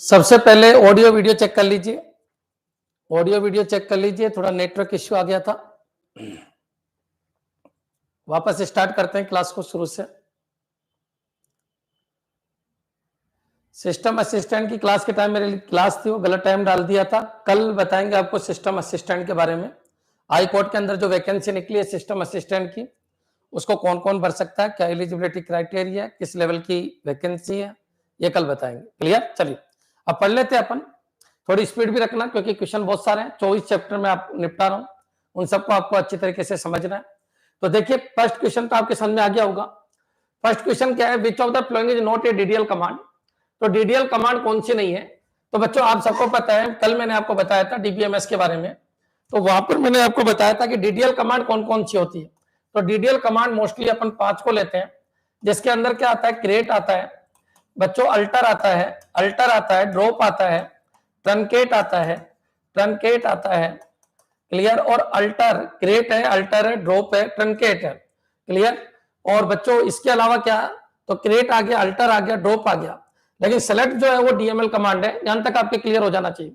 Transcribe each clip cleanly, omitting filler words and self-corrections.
सबसे पहले audio video check कर लीजिए। ऑडियो वीडियो चेक कर लीजिए, थोड़ा नेटवर्क इश्यू आ गया था। वापस स्टार्ट करते हैं क्लास को शुरू से। सिस्टम असिस्टेंट की क्लास के टाइम मेरी क्लास थी, वो गलत टाइम डाल दिया था। कल बताएंगे आपको सिस्टम असिस्टेंट के बारे में। हाई कोर्ट के अंदर जो वैकेंसी निकली है सिस्टम असिस्टेंट की, उसको कौन कौन भर सकता है, क्या एलिजिबिलिटी क्राइटेरिया, किस लेवल की वैकेंसी है, ये कल बताएंगे। क्लियर? चलिए अब पढ़ लेते हैं अपन। थोड़ी स्पीड भी रखना क्योंकि क्वेश्चन बहुत सारे हैं। 24 चैप्टर में आप निपटा रहा हूं, उन सबको आपको अच्छी तरीके से समझना है। तो देखिए फर्स्ट क्वेश्चन तो आपके समझ में आ गया होगा। फर्स्ट क्वेश्चन क्या है, which of the following is not a DDL command. तो डीडीएल कमांड कौन सी नहीं है? तो बच्चों आप सबको पता है, कल मैंने आपको बताया था डीबीएमएस के बारे में, तो वहां पर मैंने आपको बताया था कि डीडीएल कमांड कौन कौन सी होती है। तो डीडीएल कमांड मोस्टली अपन 5 को लेते हैं, जिसके अंदर क्या आता है, क्रिएट आता है बच्चों, अल्टर आता है, ड्रॉप आता है, ट्रंकेट आता है, क्लियर। और अल्टर, क्रिएट है, अल्टर है, ड्रॉप है, ट्रंकेट है, क्लियर। और बच्चों इसके अलावा क्या, तो क्रिएट आ गया, अल्टर आ गया, ड्रॉप आ गया, लेकिन सेलेक्ट जो है वो डीएमएल कमांड है। यहां तक आपके क्लियर हो जाना चाहिए।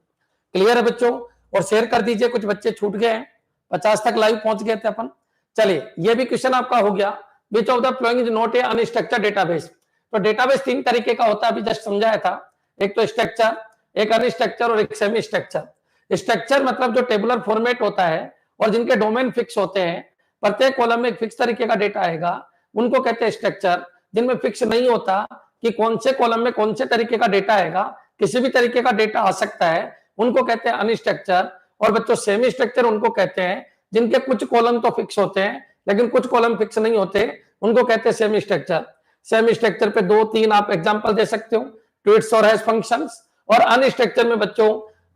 क्लियर है बच्चों? और शेयर कर दीजिए, कुछ बच्चे छूट गए हैं, 50 तक लाइव पहुंच गए थे अपन। चलिए ये भी क्वेश्चन आपका हो गया, विच of the following is not a unstructured database. तो डेटाबेस 3 तरीके का होता है, अभी जस्ट समझाया था। एक तो स्ट्रक्चर, एक अनस्ट्रक्चर और एक सेमी स्ट्रक्चर। स्ट्रक्चर मतलब जो टेबुलर फॉर्मेट होता है और जिनके डोमेन फिक्स होते हैं, प्रत्येक कॉलम में एक फिक्स तरीके का डेटा आएगा, उनको कहते हैं स्ट्रक्चर। जिनमें फिक्स नहीं होता कि कौन से कॉलम में कौन से तरीके का डेटा आएगा, किसी भी तरीके का डेटा आ सकता है, उनको कहते हैं अनस्ट्रक्चर। और बच्चों सेमी स्ट्रक्चर उनको कहते हैं जिनके कुछ कॉलम तो फिक्स होते हैं लेकिन कुछ कॉलम फिक्स नहीं होते, उनको कहते हैं सेमी स्ट्रक्चर। सेमी स्ट्रक्चर पे 2-3 आप एग्जांपल दे सकते हो, ट्वीट्स और हैश फंक्शंस। और अनस्ट्रक्चर में बच्चों,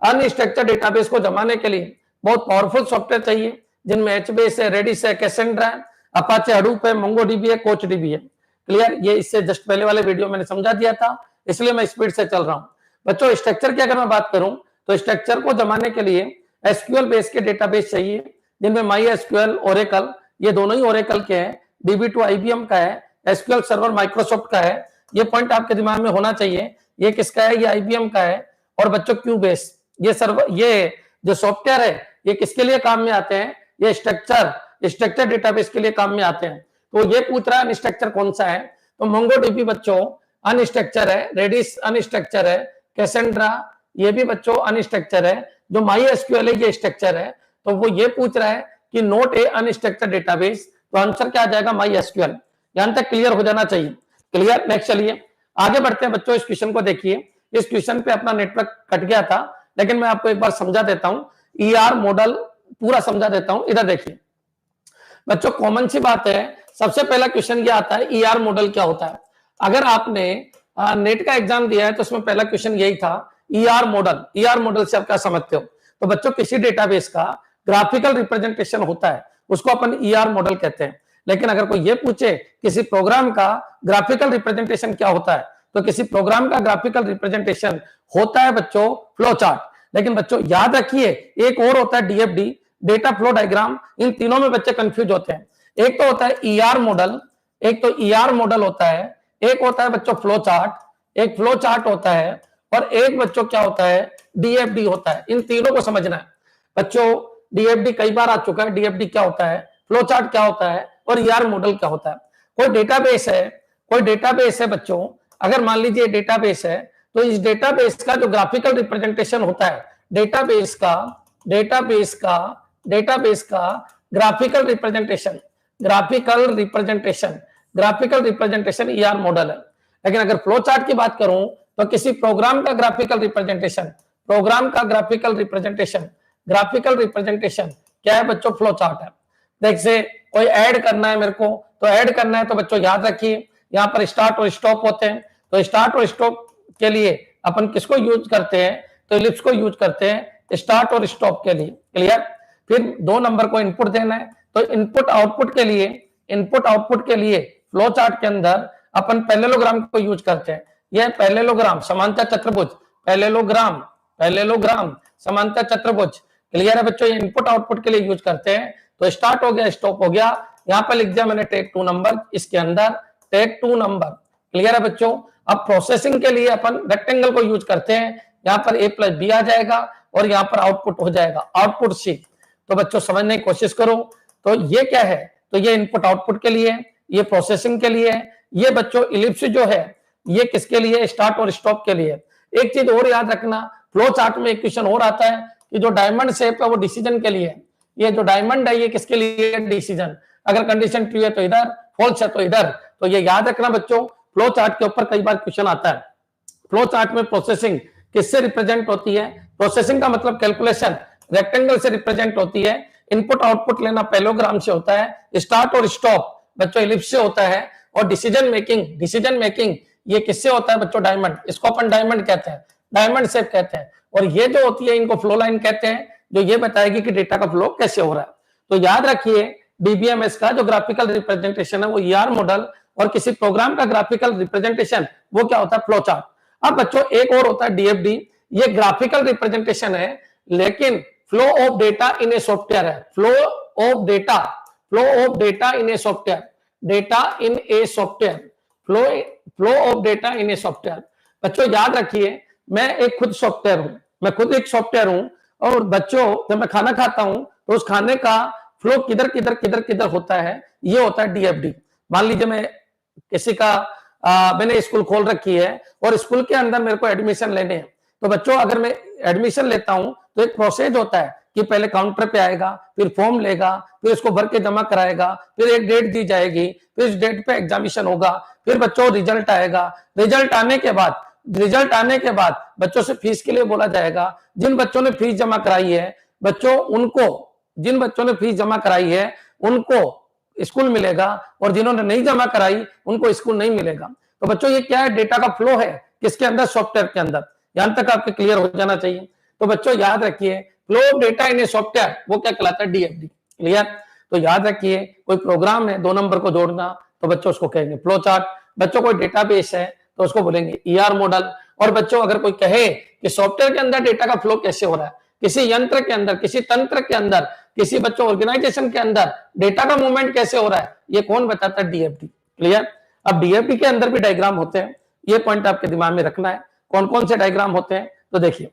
अनस्ट्रक्चर डेटाबेस को जमाने के लिए बहुत पावरफुल सॉफ्टवेयर चाहिए, जिनमें एचबेस है, रेडिस है, कैसेंड्रा है, अपाचे हडूप है, मोंगोडीबी है, कोचडीबी है। क्लियर? ये इससे जस्ट पहले वाले वीडियो मैंने समझा दिया था, इसलिए मैं स्पीड से चल रहा हूं। बच्चों स्ट्रक्चर की अगर मैं बात करूं तो स्ट्रक्चर को जमाने के लिए एसक्यूएल बेस के डेटाबेस चाहिए, जिनमें माई एसक्यूएल, ओरेकल, ये दोनों ही ओरेकल के हैं, DB2 IBM का है, एसक्यूएल सर्वर माइक्रोसॉफ्ट का है। ये पॉइंट आपके दिमाग में होना चाहिए। ये किसका है? ये IBM का है। और बच्चों क्यूबेस, ये सर्वर, ये जो सॉफ्टवेयर है, ये किसके लिए काम में आते हैं? ये स्ट्रक्चर डेटाबेस के लिए काम में आते हैं। तो ये पूछ रहा है अनस्ट्रक्चर कौन सा है, तो मोंगोडीबी बच्चों अनस्ट्रक्चर है, रेडिस अनस्ट्रक्चर है, कैसेंड्रा ये भी बच्चों अनस्ट्रक्चर है, जो माई एसक्यूएल है ये स्ट्रक्चर है। तो वो ये पूछ रहा है कि नोट ए अनस्ट्रक्चर डेटाबेस, तो आंसर क्या आ जाएगा? My SQL. यहां तक क्लियर हो जाना चाहिए। क्लियर? नेक्स्ट चलिए आगे बढ़ते हैं बच्चों। इस क्वेश्चन को देखिए, इस क्वेश्चन पे अपना नेटवर्क कट गया था, लेकिन मैं आपको एक बार समझा देता हूं, ER मॉडल पूरा समझा देता हूं। इधर देखिए बच्चों, कॉमन सी बात है, सबसे पहला क्वेश्चन ये आता है ER मॉडल क्या होता है। अगर आपने नेट का एग्जाम दिया है तो उसमें पहला क्वेश्चन यही था, ER मॉडल से आप क्या समझते हो? तो बच्चों किसी डेटाबेस का ग्राफिकल रिप्रेजेंटेशन होता है, उसको अपन ER मॉडल कहते हैं। लेकिन अगर कोई ये पूछे किसी प्रोग्राम का ग्राफिकल रिप्रेजेंटेशन क्या होता है, तो किसी प्रोग्राम का ग्राफिकल रिप्रेजेंटेशन होता है बच्चों फ्लो चार्ट। लेकिन बच्चों याद रखिए, एक और होता है DFD, डेटा फ्लो डायग्राम। इन तीनों में बच्चे कंफ्यूज होते हैं। एक तो होता है ER मॉडल, एक तो ER मॉडल होता है, एक होता है बच्चों फ्लो चार्ट, एक फ्लो चार्ट होता है, और एक बच्चों क्या होता है? DFD होता है। इन तीनों को समझना है बच्चों। DFD कई बार आ चुका है, DFD क्या होता है, फ्लो चार्ट क्या होता है, और ER मॉडल क्या होता है। कोई डेटाबेस है बच्चों, अगर मान लीजिए डेटाबेस है, तो इस डेटाबेस का जो ग्राफिकल रिप्रेजेंटेशन होता है, डेटाबेस का ग्राफिकल रिप्रेजेंटेशन ER मॉडल है। लेकिन अगर फ्लो चार्ट की बात करूं तो किसी प्रोग्राम का ग्राफिकल रिप्रेजेंटेशन क्या है बच्चों? फ्लो चार्ट है। जैसे कोई ऐड करना है मेरे को, तो ऐड करना है, तो बच्चों याद रखिए यहाँ पर स्टार्ट और स्टॉप होते हैं। तो स्टार्ट और स्टॉप के लिए अपन किसको यूज करते हैं? तो इलिप्स को यूज करते हैं स्टार्ट और स्टॉप के लिए। क्लियर? फिर 2 नंबर को इनपुट देना है, तो इनपुट आउटपुट के लिए फ्लो चार्ट के अंदर अपन पैरेललोग्राम को यूज करते हैं। यह पैरेललोग्राम, समांतर चतुर्भुज, पैरेललोग्राम समांतर चतुर्भुज। क्लियर है बच्चों? ये इनपुट आउटपुट के लिए यूज करते हैं। तो स्टार्ट हो गया, स्टॉप हो गया, यहाँ पर लिख दिया मैंने टेक 2 नंबर, इसके अंदर टेक 2 नंबर। क्लियर है बच्चों? अब प्रोसेसिंग के लिए अपन रेक्टेंगल को यूज करते हैं, यहाँ पर a प्लस बी आ जाएगा और यहाँ पर आउटपुट हो जाएगा आउटपुट सी। तो बच्चों समझने की कोशिश करो, तो ये क्या है, तो ये इनपुट आउटपुट के लिए, ये प्रोसेसिंग के लिए, ये बच्चों इलिप्स जो है ये किसके लिए, स्टार्ट और स्टॉप के लिए। एक चीज और याद रखना, फ्लो चार्ट में एक क्वेश्चन और आता है कि जो डायमंड शेप है वो डिसीजन के लिए, ये जो डायमंड है ये किसके लिए, डिसीजन। अगर कंडीशन ट्रू है तो इधर, फॉल्स है तो इधर। तो ये याद रखना बच्चों, फ्लो चार्ट के ऊपर कई बार क्वेश्चन आता है। फ्लो चार्ट में प्रोसेसिंग किससे रिप्रेजेंट होती है, प्रोसेसिंग का मतलब कैलकुलेशन रेक्टेंगल से रिप्रेजेंट होती है, इनपुट आउटपुट लेना पैरेललोग्राम से होता है, स्टार्ट और स्टॉप बच्चों इलिप्स से होता है, और डिसीजन मेकिंग ये किससे होता है बच्चों, डायमंड। इसको अपन डायमंड कहते हैं, डायमंड शेप कहते हैं। और ये जो होती है इनको फ्लो लाइन कहते हैं, जो ये बताएगी कि डेटा का फ्लो कैसे हो रहा है। तो याद रखिए डीबीएमएस का जो ग्राफिकल रिप्रेजेंटेशन है वो ईआर मॉडल, और किसी प्रोग्राम का ग्राफिकल रिप्रेजेंटेशन वो क्या होता है, फ्लो चार्ट। अब बच्चों एक और होता है डीएफडी, ये ग्राफिकल रिप्रेजेंटेशन है लेकिन flow of data in a software है, flow of data in a software, data in a software, flow of data in a software. बच्चों याद रखिए मैं एक खुद सॉफ्टवेयर हूं, मैं खुद एक सॉफ्टवेयर हूं, और बच्चों जब मैं खाना खाता हूं तो उस खाने का फ्लो किधर किधर किधर किधर होता है, ये होता है डीएफडी। मान लीजिए मैं किसी का मैंने स्कूल खोल रखी है और स्कूल के अंदर मेरे को एडमिशन लेने हैं, तो बच्चों अगर मैं एडमिशन लेता हूं तो एक प्रोसेस होता है कि पहले काउंटर पे आएगा, फिर फॉर्म लेगा, फिर उसको भर के जमा कराएगा, फिर एक डेट दी जाएगी, फिर इस डेट पे एग्जामिनेशन होगा, फिर बच्चों रिजल्ट आएगा, रिजल्ट आने के बाद बच्चों से फीस के लिए बोला जाएगा। जिन बच्चों ने फीस जमा कराई है बच्चों उनको स्कूल मिलेगा, और जिन्होंने नहीं जमा कराई उनको स्कूल नहीं मिलेगा। तो बच्चों ये क्या है, डेटा का फ्लो है किसके अंदर, सॉफ्टवेयर के अंदर। यहां तक आपके क्लियर हो जाना चाहिए। तो बच्चों याद रखिए flow of data in a software वो क्या कहलाता है, डीएफडी। क्लियर। तो याद रखिए कोई प्रोग्राम है 2 नंबर को जोड़ना, तो बच्चों उसको कहेंगे फ्लो चार्ट। बच्चों कोई डेटाबेस है तो उसको बोलेंगे ईआर मॉडल। और बच्चों अगर कोई कहे कि सॉफ्टवेयर के अंदर डेटा का फ्लो कैसे हो रहा है, किसी यंत्र के अंदर, किसी तंत्र के अंदर, किसी बच्चों ऑर्गेनाइजेशन के अंदर डेटा का मूवमेंट कैसे हो रहा है, ये कौन बताता है, डीएफडी। क्लियर। अब डीएफडी के अंदर भी डायग्राम होते हैं, ये पॉइंट आपके दिमाग में रखना है। कौन कौन से डायग्राम होते हैं, तो देखिए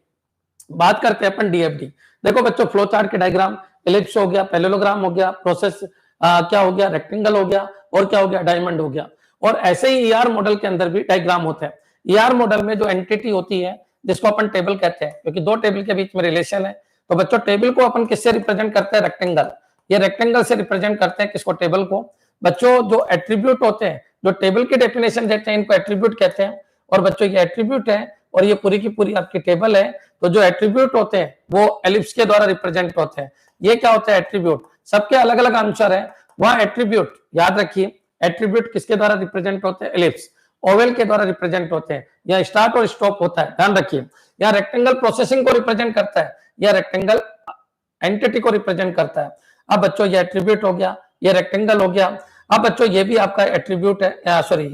बात करते हैं अपन डीएफडी। देखो बच्चों फ्लो चार्ट के डायग्राम, एलिप्स हो गया, पैरेललोग्राम हो गया, प्रोसेस क्या हो गया, रेक्टेंगल हो गया, और क्या हो गया, डायमंड हो गया। और ऐसे ही ईआर मॉडल के अंदर भी डायग्राम होते हैं। ईआर मॉडल में जो एंटिटी होती है जिसको अपन टेबल कहते हैं, क्योंकि 2 टेबल के बीच में रिलेशन है, तो बच्चों टेबल को अपन किससे रिप्रेजेंट करते हैं, रेक्टेंगल। ये रेक्टेंगल से रिप्रेजेंट करते हैं किसको, टेबल को। बच्चों जो एट्रीब्यूट होते हैं, जो टेबल की डेफिनेशन देते हैं, इनको एट्रीब्यूट कहते हैं। और बच्चों ये एट्रीब्यूट है और ये पूरी की पूरी आपकी टेबल है। तो जो एट्रीब्यूट होते हैं वो एलिप्स के द्वारा रिप्रेजेंट होते हैं। ये क्या होता है, एट्रीब्यूट। सबके अलग अलग आंसर है, वहां एट्रीब्यूट याद रखिए, एट्रीब्यूट किसके द्वारा रिप्रेजेंट होते हैं, एलिप्स, ओवल के द्वारा रिप्रेजेंट होते हैं। या स्टार्ट और स्टॉप होता है, ध्यान रखिए। या रेक्टेंगल प्रोसेसिंग को रिप्रेजेंट करता है, या रेक्टेंगल एंटिटी को रिप्रेजेंट करता है। अब बच्चों ये एट्रीब्यूट हो गया, ये रेक्टेंगल हो गया। अब बच्चों ये भी आपका एट्रीब्यूट है, सॉरी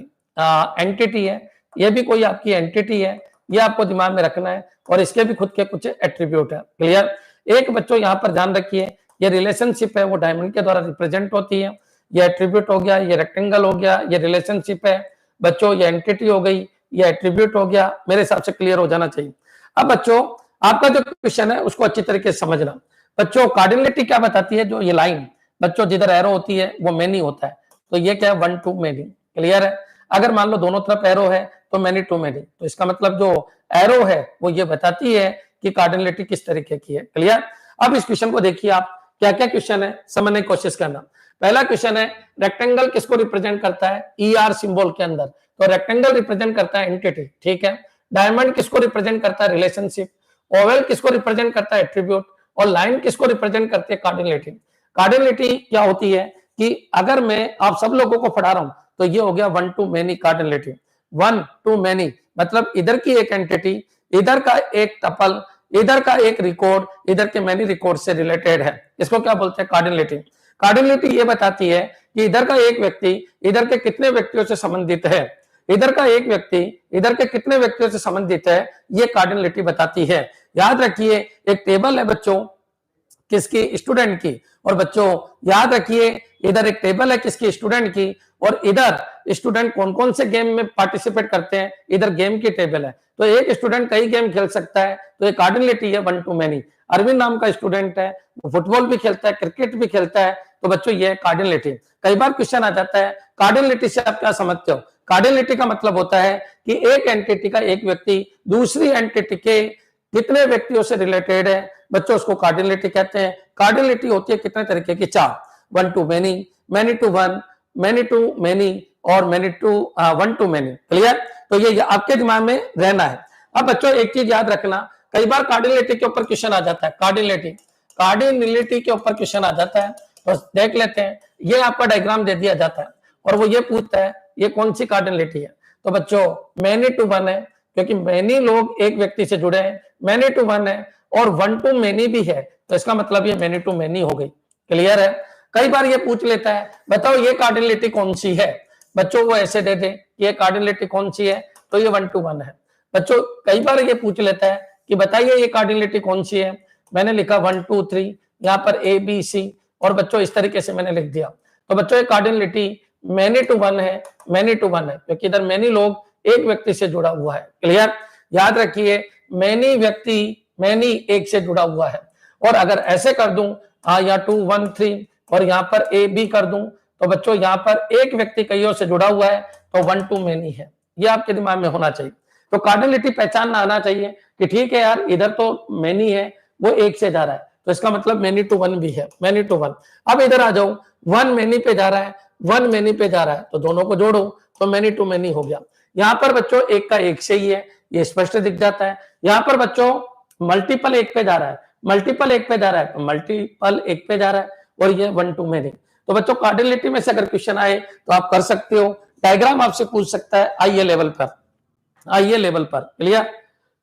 एंटिटी है, ये भी कोई आपकी एंटिटी है, ये आपको दिमाग में रखना है। और इसके भी खुद के कुछ एट्रीब्यूट है। क्लियर। एक बच्चों यहाँ पर ध्यान रखिए, ये रिलेशनशिप है वो डायमंड के द्वारा रिप्रेजेंट होती है। ये एट्रीब्यूट हो गया, ये रेक्टेंगल हो गया, ये रिलेशनशिप है बच्चों, ये एंटिटी हो गई, ये एट्रीब्यूट हो गया। मेरे हिसाब से क्लियर हो जाना चाहिए। अब बच्चों आपका जो क्वेश्चन है उसको अच्छी तरीके से समझना। बच्चों कार्डिनलिटी क्या बताती है, जो ये लाइन बच्चों जिधर एरो होती है वो मेनी होता है, तो ये क्या है, 1 to many। क्लियर है। अगर मान लो दोनों तरफ एरो है तो मेनी टू मेनी, तो इसका मतलब जो एरो है वो ये बताती है कि कार्डिनलिटी किस तरीके की है। क्लियर। अब इस क्वेश्चन को देखिए आप, क्या क्या क्वेश्चन है समझने की कोशिश करना। पहला क्वेश्चन है रेक्टेंगल किसको रिप्रेजेंट करता है, ईआर सिंबल के अंदर, तो रेक्टेंगल रिप्रेजेंट करता है एंटिटी, ठीक है। डायमंड किसको रिप्रेजेंट करता है, रिलेशनशिप। ओवल किसको रिप्रेजेंट करता है, एट्रीब्यूट। और लाइन किसको रिप्रेजेंट करती है, कार्डिनलिटी। कार्डिनलिटी क्या होती है कि अगर मैं आप सब लोगों को पढ़ा रहा हूं तो ये हो गया 1 to many cardinality. 1 to many मतलब इधर की एक एंटिटी, इधर का एक टपल, इधर का एक रिकॉर्ड, इधर के मेनी रिकॉर्ड से रिलेटेड है। इसको क्या बोलते हैं, कार्डिनलिटी। कार्डिनलिटी ये बताती है कि इधर का एक व्यक्ति इधर के कितने व्यक्तियों से संबंधित है, इधर का एक व्यक्ति इधर के कितने व्यक्तियों से संबंधित है, ये कार्डिनलिटी बताती है। याद रखिए एक टेबल है बच्चों किसकी, स्टूडेंट की। और बच्चों याद रखिए इधर एक टेबल है किसकी, स्टूडेंट की। और इधर स्टूडेंट कौन कौन से गेम में पार्टिसिपेट करते हैं, इधर गेम की टेबल है। तो एक स्टूडेंट कई गेम खेल सकता है, तो ये कार्डिनलिटी है 1 to many। अरविंद नाम का स्टूडेंट है, वो फुटबॉल भी खेलता है, क्रिकेट भी खेलता है, तो बच्चों ये है कार्डिनलिटी। कई बार क्वेश्चन आ जाता है कार्डिनलिटी से आप क्या समझते हो? कार्डिनलिटी का मतलब होता है कि एक एंटिटी का एक व्यक्ति दूसरी एंटिटी के कितने व्यक्तियों से रिलेटेड है, बच्चों उसको कार्डिनलिटी कहते हैं। कार्डिनलिटी होती है कितने तरीके की? 4, 1 to many, many to one, many to many और many to 1 to many। Clear? तो ये आपके दिमाग में रहना है। अब बच्चों एक चीज याद रखना, कई बार कार्डिनलिटी के ऊपर क्वेश्चन आ जाता है, कार्डिनलिटी के ऊपर क्वेश्चन आ जाता है, तो देख लेते हैं। ये आपका डायग्राम दे दिया जाता है और वो ये पूछता है ये कौन सी कार्डिनलिटी है। तो बच्चों many to one है, क्योंकि many लोग एक व्यक्ति से जुड़े हैं, many to one है, और 1 to many भी है, तो इसका मतलब ये many to many हो गई। क्लियर है? कई बार ये पूछ लेता है बताओ ये कार्डिनलिटी कौन सी है, बच्चों वो ऐसे दे दे ये कार्डिनलिटी कौन सी है, तो ये 1 to 1 है। बच्चों कई बार ये पूछ लेता है कि बताइए ये कार्डिनलिटी कौन सी है, मैंने लिखा 1 2 3, यहाँ पर A B C, और बच्चों इस तरीके से मैंने लिख दिया। तो बच्चों ये कार्डिनलिटी many to one है, many to one है, क्योंकि इधर many लोग एक व्यक्ति से जुड़ा हुआ है। क्लियर? याद रखिए many व्यक्ति many एक से जुड़ा हुआ है। और अगर ऐसे कर दूं या 2 1 3 और यहाँ पर A B कर दूं, तो बच्चों यहाँ पर एक व्यक्ति कईयों से जुड़ा हुआ है, तो 1 to many है। ये आपके दिमाग में होना चाहिए। तो कार्डिनलिटी पहचानना आना चाहिए कि ठीक है यार इधर तो many है, वो एक से जा रहा है, तो इसका मतलब many to one भी है, many to one। अब इधर आ जाओ, 1 many पे जा रहा है, 1 many पे जा रहा है, तो दोनों को जोड़ो तो many to many हो गया। यहाँ पर बच्चों एक का एक से ही है, ये स्पष्ट दिख जाता है। यहाँ पर बच्चों मल्टीपल एक पे जा रहा है, मल्टीपल एक पे जा रहा है, तो मल्टीपल एक पे जा रहा है, और ये 1 to many। तो बच्चों कार्डिनलिटी में से अगर क्वेश्चन आए तो आप कर सकते हो। डायग्राम आपसे पूछ सकता है आइए लेवल पर, आइए लेवल पर। क्लियर?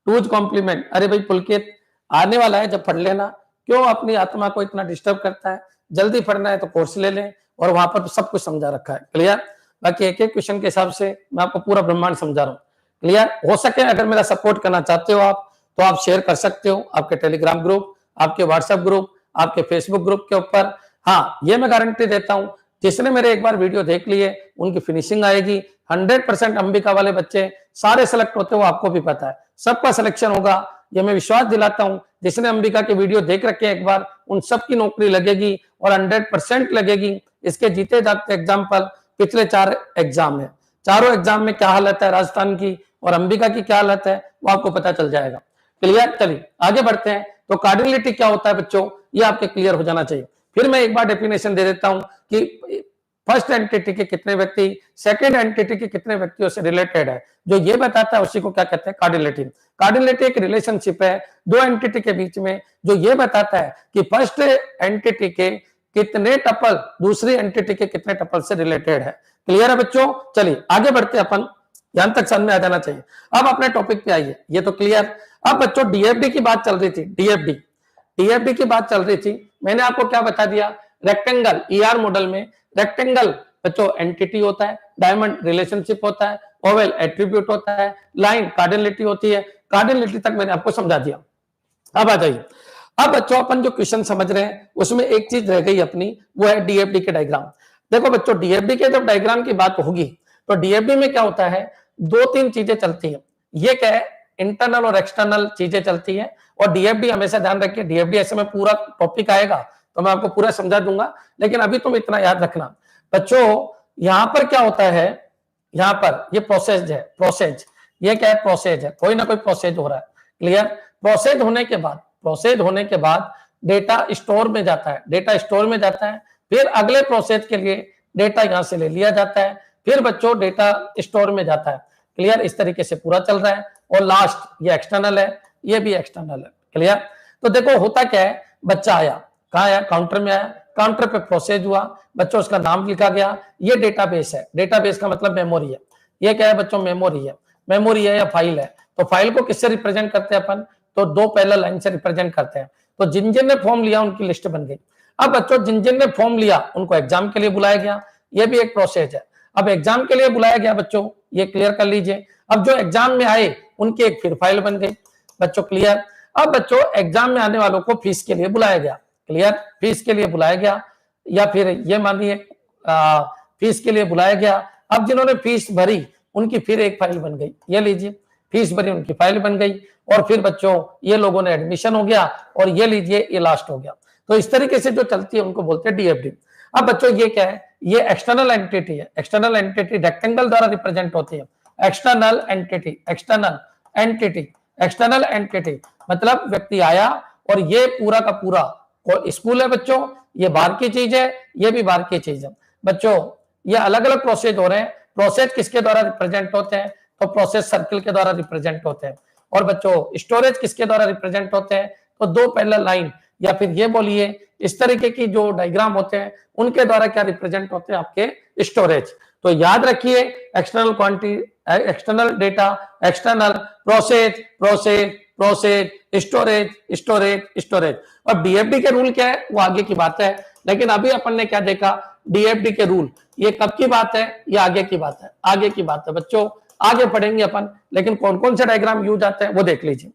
टूज कॉम्प्लीमेंट, अरे भाई पुलकित आने वाला है जब पढ़ लेना, क्यों अपनी आत्मा को इतना डिस्टर्ब करता है? जल्दी पढ़ना है तो कोर्स ले लें, और वहां पर सब कुछ समझा रखा है। क्लियर? बाकी एक एक क्वेश्चन के हिसाब से मैं आपको पूरा ब्रह्मांड समझा रहा हूँ। क्लियर? हो सके अगर मेरा सपोर्ट करना चाहते हो आप, तो आप शेयर कर सकते हो आपके टेलीग्राम ग्रुप, आपके व्हाट्सएप ग्रुप, आपके फेसबुक ग्रुप के ऊपर। हाँ, ये मैं गारंटी देता हूँ, जिसने मेरे एक बार वीडियो देख लिए उनकी फिनिशिंग आएगी। 100% अंबिका वाले बच्चे सारे सेलेक्ट होते हो, आपको भी पता है, सबका सिलेक्शन होगा, ये मैं विश्वास दिलाता हूँ। जिसने अंबिका के वीडियो देख रखे हैं एक बार, उन सबकी नौकरी लगेगी और 100% लगेगी। इसके जीते जागते एग्जाम्पल पिछले 4 एग्जाम है, चारों एग्जाम में क्या हालत है राजस्थान की और अंबिका की क्या हालत है, वो आपको पता चल जाएगा। क्लियर? चलिए आगे बढ़ते हैं। तो कार्डिनलिटी क्या होता है बच्चों, ये आपके क्लियर हो जाना चाहिए। फिर मैं एक बार डेफिनेशन दे देता हूं कि फर्स्ट एंटिटी के कितने व्यक्ति सेकंड एंटिटी के कितने व्यक्तियों से रिलेटेड है, जो ये बताता है उसी को क्या कहते हैं? कार्डिनलिटी। कार्डिनलिटी एक रिलेशनशिप है दो एंटिटी के बीच में, जो ये बताता है कि फर्स्ट एंटिटी के कितने टपल दूसरी एंटिटी के कितने टपल से रिलेटेड है। क्लियर है बच्चों? चलिए आगे बढ़ते हैं अपन, यहां तक समझ में आ जाना चाहिए। अब अपने टॉपिक पे आइए, ये तो क्लियर। अब बच्चों डीएफडी की बात चल रही थी, डीएफडी की बात चल रही थी। मैंने आपको क्या बता दिया? रेक्टेंगल ईआर मॉडल में रेक्टेंगल बच्चों एंटिटी होता है, डायमंड रिलेशनशिप होता है, ओवल एट्रीब्यूट होता है, लाइन कार्डिनलिटी होती है। कार्डिनलिटी तक मैंने आपको समझा दिया। अब आ जाइए, अब बच्चों अपन जो क्वेश्चन समझ रहे हैं उसमें एक चीज रह गई अपनी, वो है डीएफडी के डायग्राम। देखो बच्चों डीएफडी के जब डायग्राम की बात होगी तो डीएफडी में क्या होता है, 2-3 चीजें चलती है। ये क्या है? इंटरनल और एक्सटर्नल चीजें चलती है। और डीएफडी हमेशा ध्यान रखिए, डीएफडी ऐसे में पूरा टॉपिक आएगा तो मैं आपको पूरा समझा दूंगा, लेकिन अभी तुम इतना याद रखना बच्चों, यहां पर क्या होता है, यहां पर ये प्रोसेस है, प्रोसेस, ये क्या है? प्रोसेस है, कोई ना कोई प्रोसेस हो रहा है। क्लियर? प्रोसेस होने के बाद डेटा स्टोर में जाता है, डेटा स्टोर में जाता है, फिर अगले प्रोसेस के लिए डेटा यहां से ले लिया जाता है, फिर बच्चों डेटा स्टोर में जाता है। क्लियर? इस तरीके से पूरा चल रहा है। और लास्ट ये एक्सटर्नल है, ये भी एक्सटर्नल है। क्लियर? तो देखो होता क्या है, बच्चा आया, कहाँ आया? काउंटर में आया, काउंटर पे प्रोसेस हुआ, बच्चों उसका नाम लिखा गया, ये डेटाबेस है। डेटाबेस का मतलब मेमोरी है। ये क्या है बच्चों? मेमोरी है। मेमोरी है या फाइल है। तो फाइल को किससे रिप्रेजेंट करते हैं अपन? तो 2 पैरेलल लाइन से रिप्रेजेंट करते हैं। तो जिन जिन ने फॉर्म लिया उनकी लिस्ट बन गई। अब बच्चों जिन जिन ने फॉर्म लिया उनको एग्जाम के लिए बुलाया गया, ये भी एक प्रोसेस है। अब एग्जाम के लिए बुलाया गया बच्चों, ये क्लियर कर लीजिए। अब जो एग्जाम में आए उनकी एक फिर फाइल बन गई बच्चों। क्लियर? अब बच्चों एग्जाम में आने वालों को फीस के लिए बुलाया गया। क्लियर? फीस के लिए बुलाया गया, या फिर ये मानिए फीस के लिए बुलाया गया। अब जिन्होंने फीस भरी उनकी फिर एक फाइल बन गई, ये लीजिए फीस भरी उनकी फाइल बन गई, और फिर बच्चों ये लोगों ने एडमिशन हो गया, और ये लीजिए ये लास्ट हो गया। तो इस तरीके से जो चलती है उनको बोलते हैं डीएफडी। अब बच्चों ये क्या है, ये एक्सटर्नल एंटिटी है। एक्सटर्नल एंटिटी रेक्टेंगल द्वारा रिप्रेजेंट होती है। External entity, external entity, external entity मतलब व्यक्ति आया और ये पूरा का पूरा स्कूल है बच्चों, ये बाहर की चीज है, ये भी बाहर की चीज है बच्चों। ये अलग अलग प्रोसेस हो रहे हैं। प्रोसेस किसके द्वारा रिप्रेजेंट होते हैं, तो प्रोसेस सर्किल के द्वारा रिप्रेजेंट होते हैं। और बच्चों स्टोरेज किसके द्वारा रिप्रेजेंट होते हैं, तो दो पैरेलल लाइन या फिर ये बोलिए इस तरीके की जो डायग्राम होते हैं उनके द्वारा क्या रिप्रेजेंट होते हैं, आपके स्टोरेज। तो याद रखिए external quantity, external data, external process, process, process, storage, storage, storage. और डीएफडी के रूल क्या है वो आगे की बात है, लेकिन अभी अपन ने क्या देखा, डीएफडी के रूल ये कब की बात है, ये आगे की बात है, आगे की बात है बच्चों, आगे पढ़ेंगे अपन। लेकिन कौन कौन से डायग्राम यूज आते हैं वो देख लीजिए।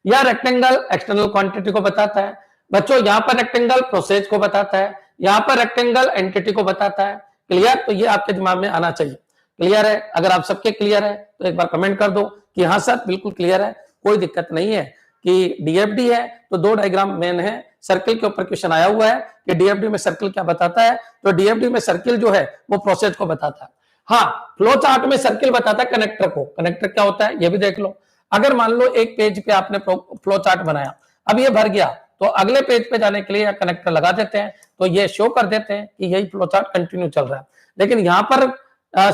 यह रेक्टेंगल एक्सटर्नल क्वांटिटी को बताता है बच्चों, यहाँ पर रेक्टेंगल प्रोसेस को बताता है, यहाँ पर रेक्टेंगल एंटिटी को बताता है। क्लियर, तो ये आपके दिमाग में आना चाहिए। क्लियर है, अगर आप सबके क्लियर है तो एक बार कमेंट कर दो कि हाँ सर बिल्कुल क्लियर है, कोई दिक्कत नहीं है। कि डीएफडी है तो दो डायग्राम मेन है। सर्किल के ऊपर क्वेश्चन आया हुआ है कि डीएफडी में सर्किल क्या बताता है, तो डीएफडी में सर्किल जो है वो प्रोसेस को बताता है। हाँ, फ्लो चार्ट में सर्किल बताता है कनेक्टर को। कनेक्टर क्या होता है ये भी देख लो। अगर मान लो एक पेज पे आपने फ्लो चार्ट बनाया, अब ये भर गया, तो अगले पेज पे जाने के लिए कनेक्टर लगा देते हैं, तो ये शो कर देते हैं कि यही फ्लो चार्ट कंटिन्यू चल रहा है। लेकिन यहाँ पर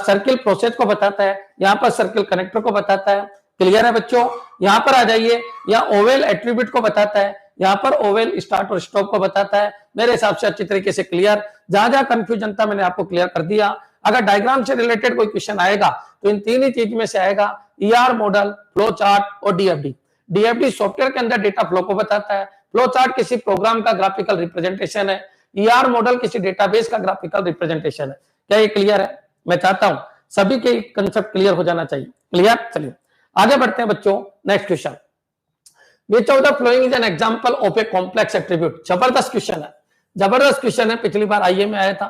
सर्किल प्रोसेस को बताता है, यहाँ पर सर्किल कनेक्टर को बताता है। क्लियर है बच्चों, यहाँ पर आ जाइए, यहाँ ओवेल एट्रीब्यूट को बताता है, यहाँ पर ओवेल स्टार्ट और स्टॉप को बताता है। मेरे हिसाब से अच्छी तरीके से क्लियर, जहां जहां कंफ्यूजन था मैंने आपको क्लियर कर दिया। अगर डायग्राम से रिलेटेड कोई क्वेश्चन आएगा तो इन तीन ही चीज में से आएगा, ईआर मॉडल, फ्लो चार्ट और डीएफडी। डीएफडी सॉफ्टवेयर के अंदर डेटा फ्लो को बताता है, फ्लो चार्ट किसी प्रोग्राम का ग्राफिकल रिप्रेजेंटेशन है, ईआर मॉडल किसी डेटाबेस का ग्राफिकल रिप्रेजेंटेशन है। क्या ये क्लियर है? मैं चाहता हूं सभी के कंसेप्ट क्लियर हो जाना चाहिए। क्लियर, चलिए आगे बढ़ते हैं बच्चों। Next question, Which of the following is an example of a complex attribute? जबरदस्त क्वेश्चन है, जबरदस्त क्वेश्चन है। पिछली बार आईए में आया था।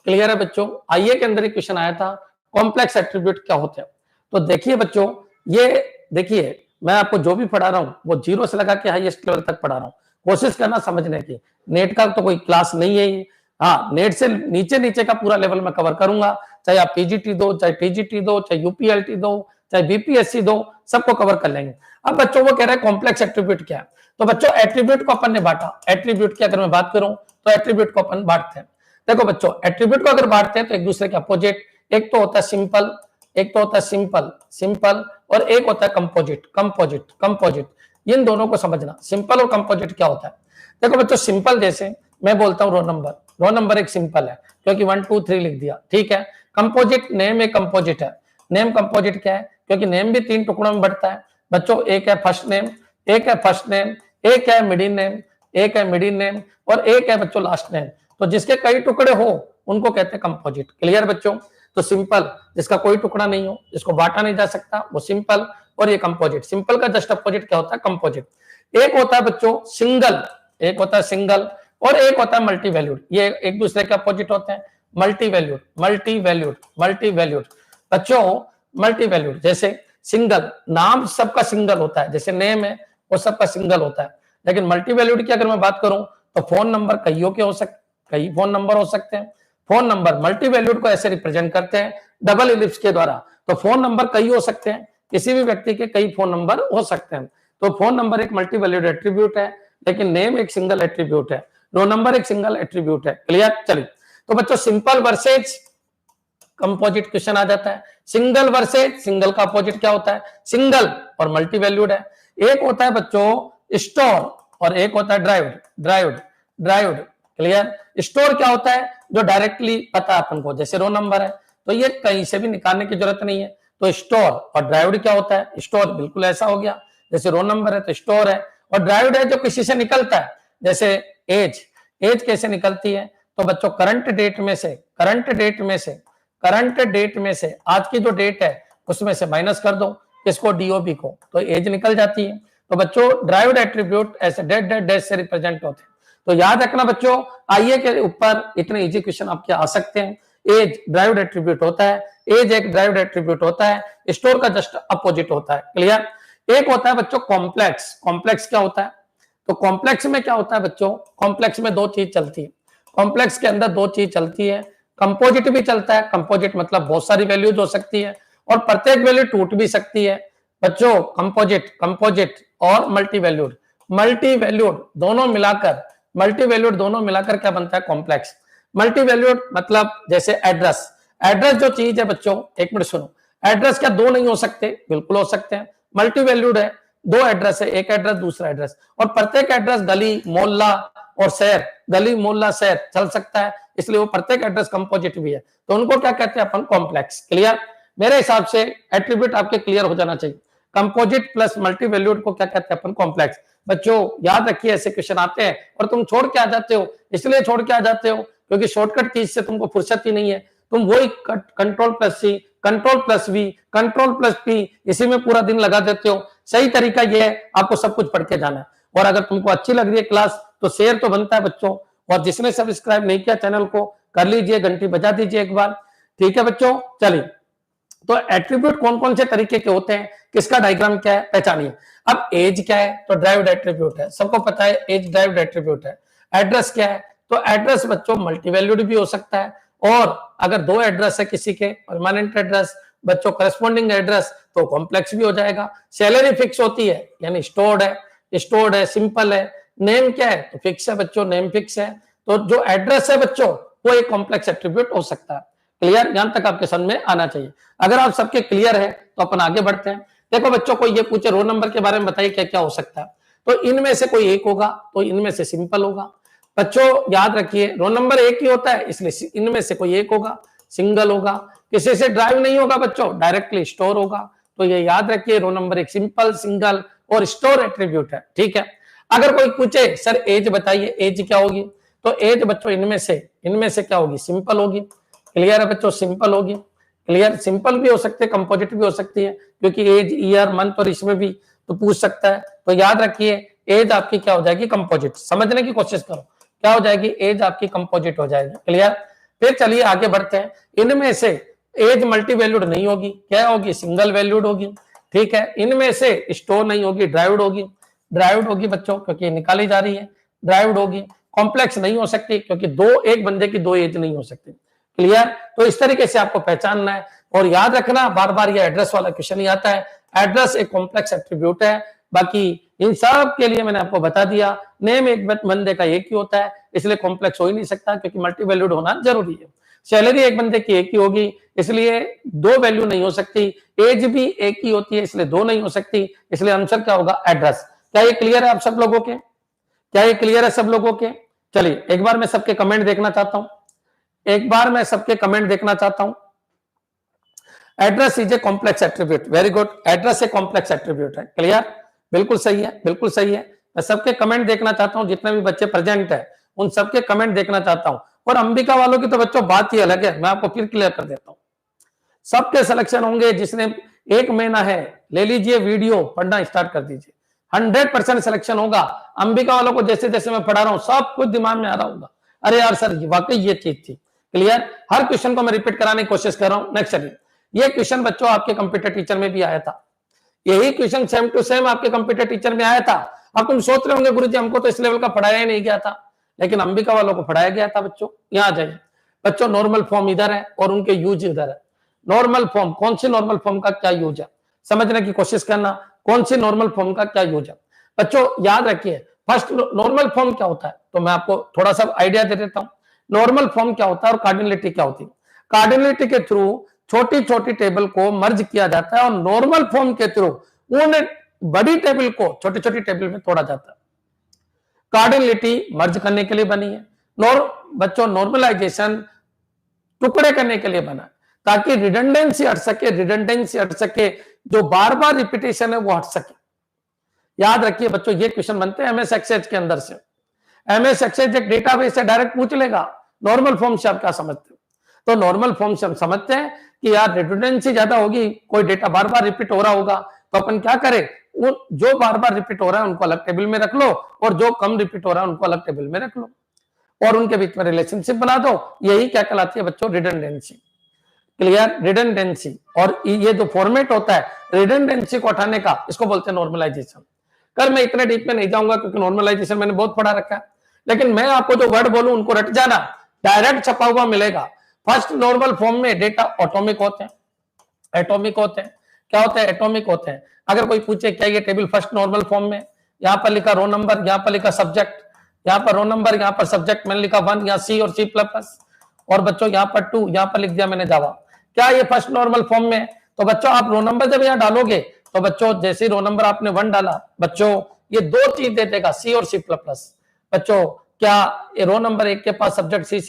क्लियर है बच्चों, आईए के अंदर एक क्वेश्चन आया था, कॉम्प्लेक्स एट्रीब्यूट क्या होते हैं। तो देखिए बच्चों, ये देखिए मैं आपको जो भी पढ़ा रहा हूँ वो जीरो से लगा के हाईएस्ट लेवल तक पढ़ा रहा हूँ। कोशिश करना समझने की। नेट का तो कोई क्लास नहीं है ये। हाँ, नेट से नीचे नीचे का पूरा लेवल मैं कवर करूंगा, चाहे आप पीजीटी दो, चाहे टीजीटी दो, चाहे यूपीएलटी दो, चाहे बीपीएससी दो, सबको कवर कर लेंगे। अब बच्चों वो कह रहे हैं कॉम्प्लेक्स एट्रीब्यूट क्या है। तो बच्चों एट्रीब्यूट को अपन ने बांटा। एट्रीब्यूट की अगर मैं बात करूं तो एट्रीब्यूट को अपन बांटते हैं। देखो बच्चों, एट्रीब्यूट को अगर बांटते हैं तो एक दूसरे के अपोजिट, एक तो होता है सिंपल, एक तो होता है सिंपल सिंपल, और एक होता है कंपोजिट कंपोजिट कंपोजिट। इन दोनों को समझना, सिंपल और कंपोजिट क्या होता है। देखो बच्चों, सिंपल जैसे मैं बोलता हूँ रो नंबर एक सिंपल है क्योंकि 1 2 3 लिख दिया, ठीक है। कंपोजिट, नेम एक कंपोजिट है। नेम कंपोजिट क्या है, क्योंकि नेम भी 3 टुकड़ों में बढ़ता है बच्चों। एक है फर्स्ट नेम, एक है फर्स्ट नेम, एक है मिडिल नेम, एक है मिडिल नेम, और एक है बच्चों लास्ट नेम। तो जिसके कई टुकड़े हो उनको कहते हैं कंपोजिट। क्लियर बच्चों, तो सिंपल जिसका कोई टुकड़ा नहीं हो, जिसको बांटा नहीं जा सकता, वो सिंपल, और ये कंपोजिट। सिंपल का जस्ट अपोजिट क्या होता है, कंपोजिट। एक होता है बच्चों सिंगल, एक होता है सिंगल, और एक होता है मल्टी वैल्यूड। ये एक दूसरे के अपोजिट होते हैं। Multi valued, multi valued, multi valued बच्चों, मल्टी वैल्यूड। जैसे सिंगल, नाम सबका सिंगल होता है, जैसे नेम है वो सबका सिंगल होता है। लेकिन मल्टी वैल्यूड की अगर मैं बात करूं तो फोन नंबर कईयों के हो सकते, कई फोन नंबर हो सकते हैं। फोन नंबर मल्टी वैल्यूड को ऐसे रिप्रेजेंट करते हैं डबल इलिप्स के द्वारा। तो फोन नंबर कई हो सकते हैं, किसी भी व्यक्ति के कई फोन नंबर हो सकते हैं। तो फोन नंबर एक मल्टी वैल्यूड एट्रीब्यूट है, लेकिन नेम एक सिंगल एट्रीब्यूट है, रो नंबर एक सिंगल एट्रीब्यूट है। क्लियर, चलिए तो बच्चों सिंपल वर्सेज कंपोजिट क्वेश्चन आ जाता है। सिंगल वर्सेज सिंगल का अपोजिट क्या होता है, सिंगल और मल्टी वैल्यूड है। एक होता है बच्चों स्टोर और एक होता है derived, derived, derived. Clear, store क्या होता है, जो डायरेक्टली पता है अपन को, जैसे रो नंबर है तो ये कहीं से भी निकालने की जरूरत नहीं है, तो स्टोर। और ड्राइव्ड क्या होता है, स्टोर बिल्कुल ऐसा हो गया, जैसे रो नंबर है तो स्टोर है, और ड्राइव्ड है जो किसी से निकलता है, जैसे एज। एज कैसे निकलती है, तो बच्चों करंट डेट में से, करंट डेट में से, करंट डेट में से आज की जो डेट है उसमें से माइनस कर दो किसको, डीओबी को, तो एज निकल जाती है। तो बच्चों ड्राइव्ड एट्रीब्यूट ऐसे डेट डेट डेट से रिप्रेजेंट होते हैं। तो याद रखना बच्चों, आईए के ऊपर इतने इजी क्वेश्चन आपके आ सकते हैं। एज ड्राइव्ड एट्रीब्यूट होता है, एज एक ड्राइव्ड एट्रीब्यूट होता है, स्टोर का जस्ट अपोजिट होता है। क्लियर? एक होता है बच्चों कॉम्प्लेक्स। कॉम्प्लेक्स क्या होता है? तो कॉम्प्लेक्स में क्या होता है बच्चों? कॉम्प्लेक्स में दो चीज चलती है। कॉम्प्लेक्स के अंदर दो चीज चलती है, कंपोजिट भी चलता है। कंपोजिट मतलब बहुत सारी वैल्यूज हो सकती है और प्रत्येक वैल्यू टूट भी सकती है बच्चों। कंपोजिट कंपोजिट और मल्टी वैल्यूड, मल्टी वैल्यूड दोनों मिलाकर, मल्टी वैल्यूड दोनों मिलाकर क्या बनता है? कॉम्प्लेक्स। मल्टी वैल्यूड मतलब जैसे एड्रेस, एड्रेस जो चीज है बच्चों, एक मिनट सुनो, एड्रेस क्या दो नहीं हो सकते? बिल्कुल हो सकते हैं। मल्टी वैल्यूड है, दो एड्रेस है, एक एड्रेस दूसरा एड्रेस, और प्रत्येक एड्रेस गली मोहल्ला और शहर, गली मोहल्ला शहर चल सकता है, इसलिए वो प्रत्येक एड्रेस कंपोजिट भी है, तो उनको क्या कहते हैं अपन? कॉम्प्लेक्स। क्लियर? मेरे हिसाब से एट्रीब्यूट आपके क्लियर हो जाना चाहिए। कंपोजिट प्लस मल्टी वैल्यूड को क्या कहते हैं अपन? कॉम्प्लेक्स। बच्चों याद रखिए, ऐसे क्वेश्चन आते हैं और तुम छोड़ के आ जाते हो। इसलिए छोड़ के आ जाते हो क्योंकि शॉर्टकट कीज से तुमको फुर्सत ही नहीं है। तुम वही control plus C, control plus V, control plus P, इसी में पूरा दिन लगा देते हो। सही तरीका यह है, आपको सब कुछ पढ़ के जाना है। और अगर तुमको अच्छी लग रही है क्लास तो शेयर तो बनता है बच्चों, और जिसने सब्सक्राइब नहीं किया चैनल को कर लीजिए, घंटी बजा दीजिए एक बार। ठीक है बच्चों, चलिए। तो एट्रीब्यूट कौन कौन से तरीके के होते हैं, किसका डायग्राम क्या है, पहचानिए। अब एज क्या है? तो ड्राइव्ड एट्रीब्यूट है, सबको पता है एज ड्राइव्ड एट्रीब्यूट है। एड्रेस क्या है? तो एड्रेस बच्चों मल्टी वैल्यूड भी हो सकता है, और अगर दो एड्रेस है किसी के, परमानेंट एड्रेस बच्चों, करस्पॉन्डिंग एड्रेस, तो कॉम्प्लेक्स भी हो जाएगा। सैलरी फिक्स होती है यानी स्टोर्ड है, सिंपल है। नेम क्या है? तो फिक्स है बच्चों, नेम फिक्स है। तो जो एड्रेस है बच्चों वो एक कॉम्प्लेक्स एट्रीब्यूट हो सकता है। क्लियर? यहां तक आपके समझ में आना चाहिए। अगर आप सबके क्लियर है तो अपन आगे बढ़ते हैं। देखो बच्चों, कोई ये पूछे रोल नंबर के बारे में बताइए क्या क्या हो सकता है, तो इनमें से कोई एक होगा, तो इनमें से सिंपल होगा। बच्चों याद रखिए, रोल नंबर एक ही होता है, इसलिए इनमें से कोई एक होगा, सिंगल होगा। किसी से ड्राइव नहीं होगा बच्चों, डायरेक्टली स्टोर होगा। तो ये याद रखिए, रोल नंबर एक सिंपल, सिंगल और स्टोर एट्रीब्यूट है। ठीक है? अगर कोई पूछे सर एज बताइए, एज क्या होगी, तो एज बच्चों इनमें से क्या होगी? सिंपल होगी। क्लियर है बच्चों? सिंपल होगी। क्लियर? सिंपल भी हो सकते हैं, कंपोजिट भी हो सकती है, क्योंकि एज, ईयर, मंथ और इसमें भी तो पूछ सकता है। तो याद रखिए, एज आपकी क्या हो जाएगी? कंपोजिट। समझने की कोशिश करो, क्या हो जाएगी? एज आपकी कंपोजिट हो जाएगी। क्लियर? फिर चलिए आगे बढ़ते हैं। इनमें से एज मल्टी वैल्यूड नहीं होगी, क्या होगी? सिंगल वैल्यूड होगी। ठीक है? इनमें से स्टोर नहीं होगी, ड्राइव्ड होगी। ड्राइव्ड होगी बच्चों क्योंकि निकाली जा रही है, ड्राइव्ड होगी। कॉम्प्लेक्स नहीं हो सकती क्योंकि एक बंदे की दो एज नहीं हो सकती। क्लियर? तो इस तरीके से आपको पहचानना है, और याद रखना बार बार ये एड्रेस वाला क्वेश्चन ही आता है। एड्रेस एक कॉम्प्लेक्स एट्रीब्यूट है। बाकी इन सब के लिए मैंने आपको बता दिया, नेम एक बंदे का एक ही होता है, इसलिए कॉम्प्लेक्स हो ही नहीं सकता क्योंकि मल्टी वैल्यूड होना जरूरी है। सैलरी एक बंदे की एक ही होगी, इसलिए दो वैल्यू नहीं हो सकती। एज भी एक ही होती है, इसलिए दो नहीं हो सकती, इसलिए आंसर क्या होगा? एड्रेस। क्या ये क्लियर है आप सब लोगों के? क्या ये क्लियर है सब लोगों के? चलिए एक बार मैं सबके कमेंट देखना चाहता हूं, address is a complex attribute. Very good, address a complex attribute है। क्लियर? बिल्कुल सही है, बिल्कुल सही है। मैं सबके कमेंट देखना चाहता हूं, जितने भी बच्चे प्रेजेंट है उन सबके कमेंट देखना चाहता हूं। और अंबिका वालों की तो बच्चों बात ही अलग है, मैं आपको फिर क्लियर कर देता हूं। सबके सिलेक्शन होंगे, जिसने एक महीना है ले लीजिए वीडियो, पढ़ना स्टार्ट कर दीजिए, 100% सिलेक्शन होगा। अंबिका वालों को जैसे जैसे मैं पढ़ा रहा हूं सब कुछ दिमाग में आ रहा होगा, अरे यार सर वाकई ये चीज थी। क्लियर? हर क्वेश्चन को मैं रिपीट कराने की कोशिश कर रहा हूं। नेक्स्ट चलिए, ये क्वेश्चन बच्चों आपके कंप्यूटर टीचर में भी आया था, यही क्वेश्चन सेम टू सेम आपके कंप्यूटर टीचर में आया था। अब तुम सोच रहे होंगे गुरुजी हमको तो इस लेवल का पढ़ाया ही नहीं गया था, लेकिन अंबिका वालों को पढ़ाया गया था बच्चों। यहाँ आ जाइए बच्चों, नॉर्मल फॉर्म इधर है और उनके यूज इधर है। नॉर्मल फॉर्म, कौन सी नॉर्मल फॉर्म का क्या यूज है, समझने की कोशिश करना, कौन सी नॉर्मल फॉर्म का क्या यूज है। बच्चों याद रखिए, फर्स्ट नॉर्मल फॉर्म क्या होता है, तो मैं आपको थोड़ा सा आइडिया दे देता हूं। नॉर्मल फॉर्म क्या होता है और कार्डिनलिटी क्या होती है। कार्डिनलिटी के थ्रू छोटी छोटी टेबल को मर्ज किया जाता है, और नॉर्मल फॉर्म के थ्रू उन बड़ी टेबल को छोटी छोटी टेबल में तोड़ा जाता है। कार्डिनलिटी मर्ज करने के लिए बनी है, बच्चों नॉर्मलाइजेशन टुकड़े करने के लिए बना है, ताकि रिडंडेंसी हट सके, जो बार बार रिपीटेशन है वो हट सके। याद रखिए बच्चों, ये क्वेश्चन बनते हैं एमएस एक्सेल के अंदर से। एमएस एक्सेल एक डेटाबेस से डायरेक्ट पूछ लेगा नॉर्मल फॉर्म से आप क्या समझते हो, तो नॉर्मल फॉर्म से हम समझते हैं कि यार रिडंडेंसी ज्यादा होगी, कोई डेटा बार बार रिपीट हो रहा होगा, तो अपन क्या करें, जो बार बार रिपीट हो रहा है उनको अलग टेबल में रख लो, और जो कम रिपीट हो रहा है उनको अलग टेबल में रख लो। और उनके बीच में रिलेशनशिप बना दो, यही क्या कहलाती है बच्चों, रिडंडेंसी। Clear, redundancy. और ये जो फॉर्मेट होता है रिडंडेंसी को हटाने का, इसको बोलते हैं नॉर्मलाइजेशन। कल मैं इतने डीप में नहीं जाऊंगा क्योंकि नॉर्मलाइजेशन मैंने बहुत पढ़ा रखा है, लेकिन मैं आपको जो वर्ड बोलूं उनको रट जाना, डायरेक्ट छपा हुआ मिलेगा। फर्स्ट नॉर्मल फॉर्म में डेटा ऑटोमिक होते हैं, एटॉमिक होते हैं। क्या होते हैं, एटॉमिक होते हैं। अगर कोई पूछे क्या ये टेबल फर्स्ट नॉर्मल फॉर्म में, यहाँ पर लिखा रो नंबर, यहाँ पर लिखा सब्जेक्ट, यहाँ पर रो नंबर, यहाँ पर सब्जेक्ट, मैंने लिखा 1, यहाँ सी और C++, और बच्चों यहाँ पर 2, यहाँ पर लिख दिया मैंने जावा। क्या ये फर्स्ट नॉर्मल फॉर्म में? तो बच्चों आप रो नंबर जब यहाँ डालोगे तो बच्चों जैसे रो नंबर आपने 1 डाला, बच्चों ये 2 चीज दे देगा, C और C++। बच्चों क्या ये रो नंबर 1 के पास सब्जेक्ट C++,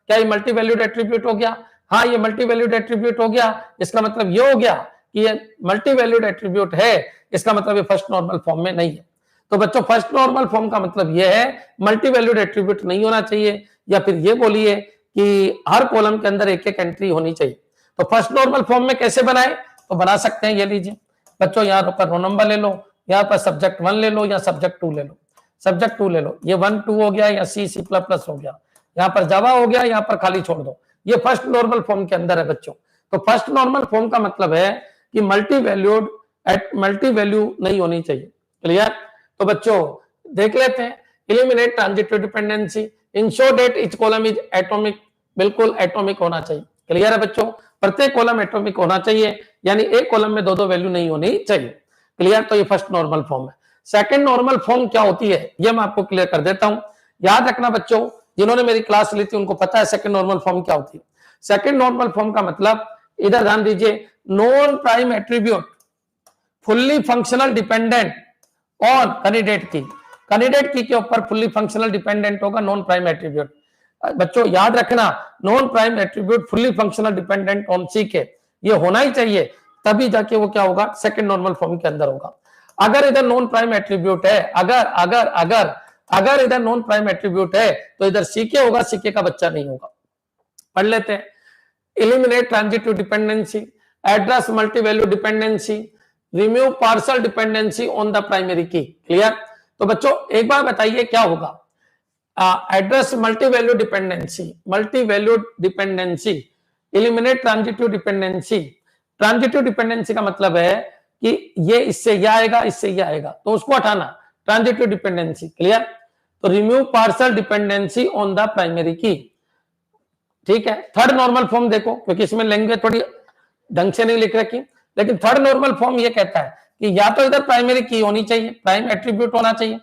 क्या ये मल्टी वैल्यूड एट्रीब्यूट हो गया? हाँ, ये मल्टी वैल्यूड एट्रीब्यूट हो गया। इसका मतलब ये हो गया कि ये मल्टी वैल्यूड एट्रीब्यूट है, इसका मतलब ये फर्स्ट नॉर्मल फॉर्म में नहीं है। तो बच्चों फर्स्ट नॉर्मल फॉर्म का मतलब ये है मल्टी वैल्यूड एट्रीब्यूट नहीं होना चाहिए, या फिर ये बोलिए कि हर कॉलम के अंदर एक एक एंट्री होनी चाहिए। तो फर्स्ट नॉर्मल फॉर्म में कैसे बनाए? तो बना सकते हैं, ये लीजिए बच्चों, यहाँ पर रो नंबर ले लो, यहाँ पर सब्जेक्ट 1 ले लो या सब्जेक्ट 2 ले लो, सब्जेक्ट 2 ले लो, ये 1 2 हो गया, या C++ हो गया, यहाँ पर जावा हो गया, यहाँ पर खाली छोड़ दो। ये फर्स्ट नॉर्मल फॉर्म के अंदर है बच्चों। तो फर्स्ट नॉर्मल फॉर्म का मतलब है कि मल्टी वैल्यू नहीं होनी चाहिए। क्लियर? तो बच्चों देख लेते हैं, eliminate transitive dependency, ensure that each column is atomic, बिल्कुल एटॉमिक होना चाहिए। क्लियर है बच्चों? प्रत्येक कॉलम एटॉमिक होना चाहिए, यानी एक कॉलम में 2-2 वैल्यू नहीं होनी चाहिए। क्लियर? तो ये फर्स्ट नॉर्मल फॉर्म है। सेकंड नॉर्मल फॉर्म क्या होती है ये मैं आपको क्लियर कर देता हूं। याद रखना बच्चों, जिन्होंने मेरी क्लास ली थी उनको पता है सेकंड नॉर्मल फॉर्म क्या होती है। सेकंड नॉर्मल फॉर्म का मतलब, इधर ध्यान दीजिए, non prime attribute fully functional dependent on candidate key, candidate key के ऊपर फुल्ली फंक्शनल डिपेंडेंट होगा नॉन प्राइम एट्रीब्यूट। बच्चों याद रखना, non prime attribute fully functional dependent on C K, ये होना ही चाहिए, तभी जाके वो क्या होगा, सेकंड नॉर्मल फॉर्म के अंदर होगा। अगर इधर नॉन प्राइम एट्रीब्यूट है, अगर अगर अगर अगर इधर नॉन प्राइम एट्रीब्यूट है तो इधर सीके होगा, सीके का बच्चा नहीं होगा। पढ़ लेते हैं, eliminate transitive dependency, address multi value dependency, remove partial dependency on the primary की। क्लियर? तो बच्चों एक बार बताइए क्या होगा, address multi value dependency, eliminate transitive dependency. Transitive dependency का मतलब है कि ये इससे यह आएगा, इससे यह आएगा, तो उसको हटाना, ट्रांजिटिव डिपेंडेंसी। क्लियर? तो remove partial dependency on the primary की। ठीक है? थर्ड नॉर्मल फॉर्म देखो, क्योंकि इसमें लैंग्वेज थोड़ी ढंग से नहीं लिख रखी, लेकिन थर्ड नॉर्मल फॉर्म ये कहता है कि या तो इधर प्राइमरी की होनी चाहिए, प्राइम एट्रीब्यूट होना चाहिए,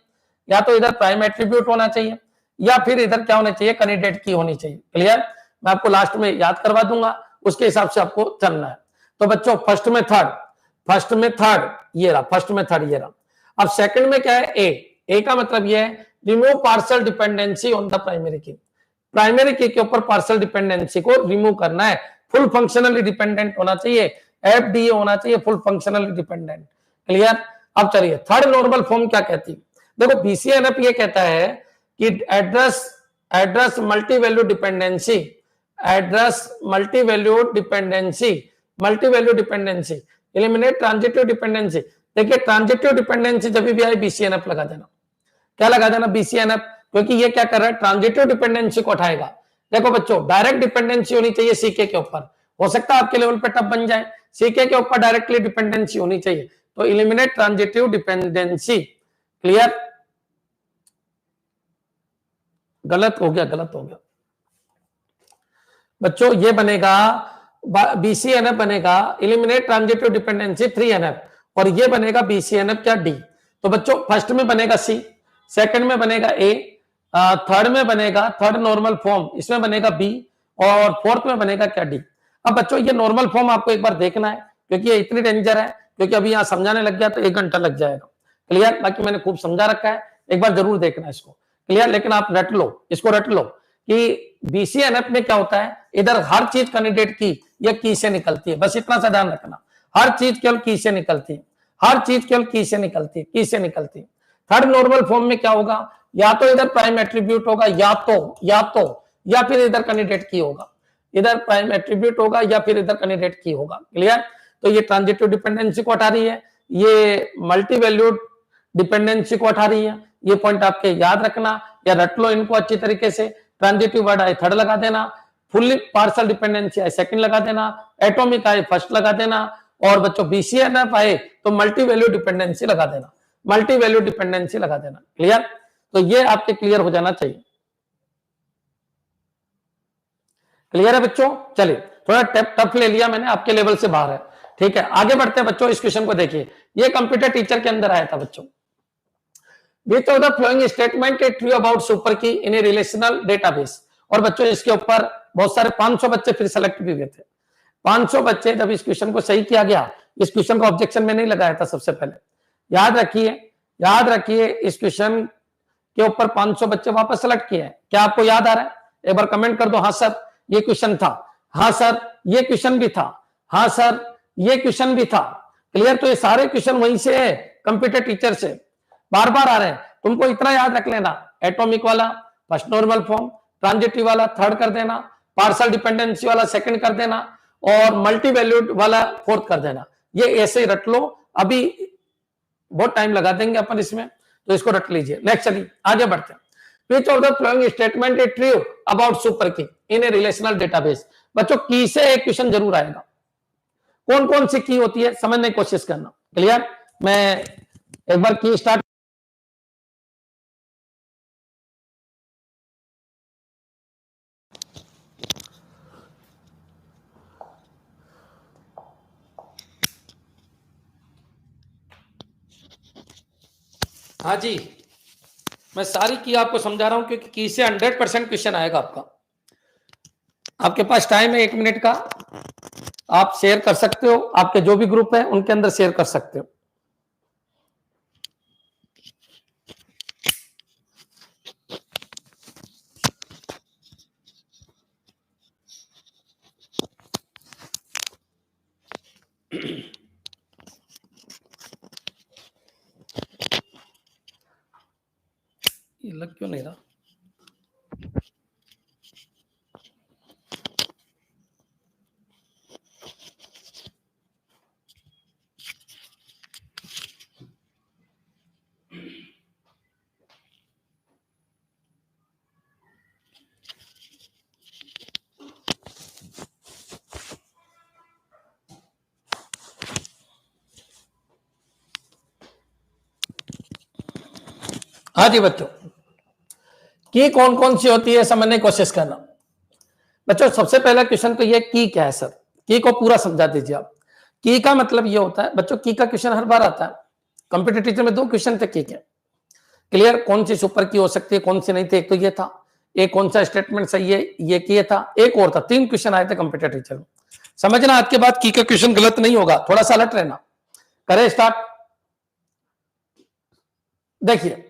या तो इधर प्राइम एट्रीब्यूट होना चाहिए, या फिर इधर क्या होना चाहिए, कैंडिडेट की होनी चाहिए। क्लियर? मैं आपको लास्ट में याद करवा दूंगा, उसके हिसाब से आपको चलना है। तो बच्चों फर्स्ट में थर्ड ये रहा, फर्स्ट में थर्ड ये रहा। अब सेकंड में क्या है, ए का मतलब ये है remove partial dependency on the primary की, प्राइमरी की के ऊपर पार्शियल डिपेंडेंसी को रिमूव करना है, फुल फंक्शनली डिपेंडेंट होना चाहिए, एफडीए होना चाहिए, फुल फंक्शनली डिपेंडेंट। क्लियर? अब चलिए थर्ड नॉर्मल फॉर्म क्या कहती है, देखो बीसीएनएफ ये कहता है कि address multi value dependency, multi value dependency, eliminate transitive dependency. देखिए ट्रांजिटिव डिपेंडेंसी जब भी आए बीसीएनएफ लगा देना। क्या लगा देना, बीसीएनएफ, क्योंकि ये क्या कर रहा है, ट्रांजिटिव डिपेंडेंसी को उठाएगा। देखो बच्चों डायरेक्ट डिपेंडेंसी होनी चाहिए सीके के ऊपर, हो सकता है आपके लेवल पे टफ बन जाए, सीके के ऊपर डायरेक्टली डिपेंडेंसी होनी चाहिए, तो एलिमिनेट ट्रांजिटिव डिपेंडेंसी। क्लियर? गलत हो गया बच्चों, ये बनेगा बीसीएनएफ बनेगा एलिमिनेट ट्रांजिटिव डिपेंडेंसी 3NF, और ये बनेगा बीसीएनएफ क्या, डी। तो बच्चों फर्स्ट में बनेगा सी, सेकंड में बनेगा ए, थर्ड में बनेगा, थर्ड नॉर्मल फॉर्म इसमें बनेगा बी, और फोर्थ में बनेगा क्या, डी। अब बच्चों ये नॉर्मल फॉर्म आपको एक बार देखना है, क्योंकि ये इतनी डेंजर है, क्योंकि अभी यहाँ समझाने लग गया तो 1 घंटा लग जाएगा। क्लियर? बाकी मैंने खूब समझा रखा है, एक बार जरूर देखना इसको। क्लियर? लेकिन आप रट लो, इसको रट लो कि बीसीएनएफ में क्या होता है, इधर हर चीज कैंडिडेट की या की से निकलती है, बस इतना सा ध्यान रखना, हर चीज केवल की से निकलती है, हर चीज केवल की से निकलती है, की से निकलती है। थर्ड नॉर्मल फॉर्म में क्या होगा, या तो इधर प्राइम एट्रीब्यूट होगा, या फिर इधर कैंडिडेट की होगा, इधर प्राइम एट्रीब्यूट होगा या फिर इधर कैंडिडेट की होगा। क्लियर? तो ये ट्रांजिटिव डिपेंडेंसी को हटा रही है, ये मल्टी वैल्यूड डिपेंडेंसी को हटा रही है, ये पॉइंट आपके याद रखना या रट लो इनको अच्छी तरीके से। ट्रांजिटिव वर्ड आए थर्ड लगा देना, फुल्ली पार्सल डिपेंडेंसी आए सेकंड लगा देना, एटॉमिक आए फर्स्ट लगा देना, और बच्चों बीसीएनएफ आए तो मल्टी वैल्यू डिपेंडेंसी लगा देना, मल्टी वैल्यू डिपेंडेंसी लगा देना। क्लियर? तो ये आपके क्लियर हो जाना चाहिए। क्लियर है बच्चों? चलिए, थोड़ा टफ ले लिया मैंने, आपके लेवल से बाहर है, ठीक है। आगे बढ़ते हैं बच्चों, इस क्वेश्चन को देखिए, ये कंप्यूटर टीचर के अंदर आया था बच्चों। Which of the following statement is true about super key in a relational database? और बच्चों इसके ऊपर बहुत सारे 500 बच्चे फिर सेलेक्ट भी हुए थे। 500 बच्चे जब इस क्वेश्चन को सही किया गया, इस क्वेश्चन का ऑब्जेक्शन में नहीं लगाया था सबसे पहले, याद रखिए इस क्वेश्चन के ऊपर 500 बच्चे वापस सेलेक्ट किए हैं। क्या आपको याद आ रहा है? एक बार कमेंट कर दो, हाँ सर ये क्वेश्चन था, हाँ सर ये क्वेश्चन भी था, हाँ सर ये क्वेश्चन भी था। क्लियर? तो ये सारे क्वेश्चन वहीं से है, कंप्यूटर टीचर से बार बार आ रहे हैं। तुमको इतना याद रख लेना, एटॉमिक वाला फर्स्ट नॉर्मल फॉर्म, ट्रांजिटिव वाला थर्ड कर देना, पार्शियल डिपेंडेंसी वाला सेकंड कर देना, और मल्टी वैल्यूड वाला फोर्थ कर देना। ये ऐसे ही रट लो, अभी बहुत टाइम लगा देंगे अपन इसमें, तो इसको रट लीजिए। नेक्स्ट चलिए आगे बढ़ते हैं। Which of the following statement is true about super key in a relational database? बच्चों की से एक क्वेश्चन जरूर आएगा। कौन कौन सी की होती है समझने की कोशिश करना। क्लियर? मैं एक बार की स्टार्ट, हाँ जी, मैं सारी की आपको समझा रहा हूं क्योंकि की से 100% क्वेश्चन आएगा आपका। आपके पास टाइम है 1 मिनट का, आप शेयर कर सकते हो, आपके जो भी ग्रुप है उनके अंदर शेयर कर सकते हो। ये लग क्यों नहीं रहा? हाँ जी बच्चों, की कौन कौन सी होती है समझने की कोशिश करना। बच्चों सबसे पहला क्वेश्चन तो ये की क्या है सर, की को पूरा समझा दीजिए आप। की का मतलब ये होता है बच्चों, की का क्वेश्चन हर बार आता है। कंप्यूटर टीचर में 2 क्वेश्चन थे की के। क्लियर? कौन सी सुपर की हो सकती है, कौन सी नहीं थी, एक तो ये था, एक कौन सा स्टेटमेंट सही है ये किए था, एक और था। 3 क्वेश्चन आए थे कंप्यूटर टीचर में। समझना आज के बाद की का क्वेश्चन गलत नहीं होगा, थोड़ा सा अलर्ट रहना। करें स्टार्ट। देखिए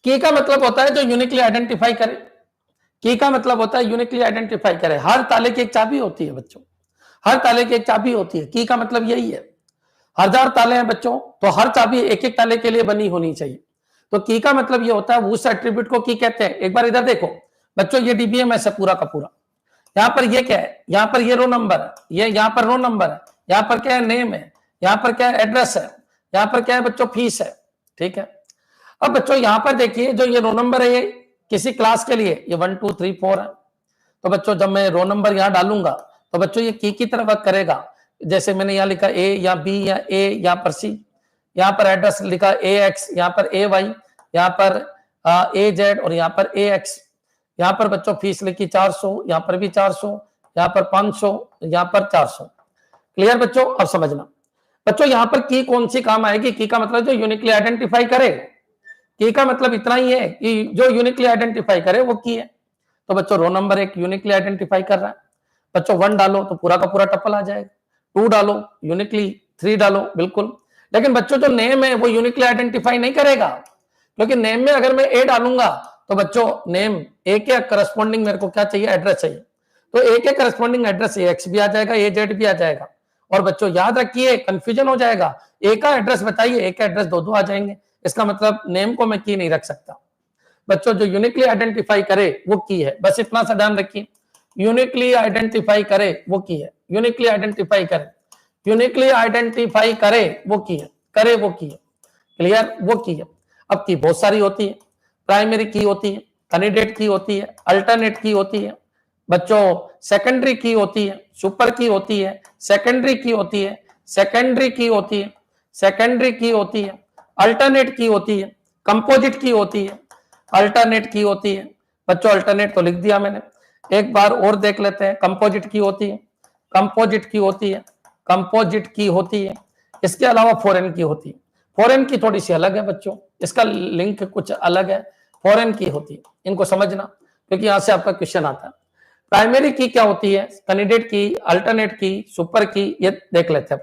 की का मतलब होता है जो यूनिकली आइडेंटिफाई करे। की का मतलब होता है यूनिकली आइडेंटिफाई करे। हर ताले की एक चाबी होती है बच्चों, हर ताले की एक चाबी होती है। की का मतलब यही है। 1000 ताले हैं बच्चों, तो हर चाबी एक एक ताले के लिए बनी होनी चाहिए। तो की का मतलब ये होता है, उस एट्रीब्यूट को की कहते हैं। एक बार इधर देखो बच्चों, ये डीबीएमएस है पूरा का पूरा। यहाँ पर ये क्या है, यहाँ पर ये रो नंबर है, ये यहाँ पर रो नंबर है, यहाँ पर क्या है नेम है, यहाँ पर क्या है एड्रेस है, यहाँ पर क्या है बच्चों फीस है। ठीक है? अब बच्चों यहाँ पर देखिए जो ये रो नंबर है, ये किसी क्लास के लिए ये 1 2 3 4 है। तो बच्चों जब मैं रो नंबर यहाँ डालूंगा तो बच्चों ये की तरह वर्क करेगा। जैसे मैंने यहाँ लिखा ए या बी या ए, यहाँ पर सी, यहाँ पर एड्रेस लिखा ए एक्स, यहाँ पर ए वाई, यहाँ पर ए जेड और यहाँ पर ए एक्स। यहाँ पर बच्चों फीस लिखी 400, यहाँ पर भी 400, यहाँ पर 500, यहाँ पर 400। क्लियर बच्चों? अब समझना बच्चों यहाँ पर की कौन सी काम आएगी। की का मतलब जो यूनिकली आइडेंटिफाई करे। की का मतलब इतना ही है कि जो यूनिकली आइडेंटिफाई करे वो की है। तो बच्चों रो नंबर एक यूनिकली आइडेंटिफाई कर रहा है। बच्चों 1 डालो तो पूरा का पूरा टपल आ जाएगा, 2 डालो यूनिकली, 3 डालो बिल्कुल। लेकिन बच्चों जो नेम है वो यूनिकली आइडेंटिफाई नहीं करेगा, क्योंकि नेम में अगर मैं ए डालूंगा तो बच्चों नेम ए के करस्पॉन्डिंग मेरे को क्या चाहिए, एड्रेस चाहिए। तो ए के करस्पॉन्डिंग एड्रेस ए एक्स भी आ जाएगा, ए जेड भी आ जाएगा। और बच्चों याद रखिए कंफ्यूजन हो जाएगा, ए का एड्रेस बताइए, ए का एड्रेस 2 आ जाएंगे। इसका मतलब नेम को मैं की नहीं रख सकता। बच्चों जो यूनिकली आइडेंटिफाई करे वो की है, बस इतना सा ध्यान रखिए। यूनिकली आइडेंटिफाई करे वो की है, यूनिकली आइडेंटिफाई करे, यूनिकली आइडेंटिफाई करे वो की है, करे वो की है। क्लियर? वो की है। अब की बहुत सारी होती है, प्राइमरी की होती है, कैंडिडेट की होती है, अल्टरनेट की होती है, बच्चों सेकेंडरी की होती है, सुपर की होती है, सेकेंडरी की होती है, सेकेंडरी की होती है, सेकेंडरी की होती है, अल्टरनेट की होती है, कंपोजिट की होती है, अल्टरनेट की होती है। बच्चों अल्टरनेट तो लिख दिया मैंने, एक बार और देख लेते हैं। कंपोजिट की होती है, कंपोजिट की होती है, कंपोजिट की होती है। इसके अलावा फॉरेन की होती है। फॉरेन की थोड़ी सी अलग है बच्चों, इसका लिंक कुछ अलग है, फॉरेन की होती है, इनको समझना क्योंकि यहां से आपका क्वेश्चन आता है। प्राइमरी की क्या होती है, कैंडिडेट की, अल्टरनेट की, सुपर की, ये देख लेते हैं।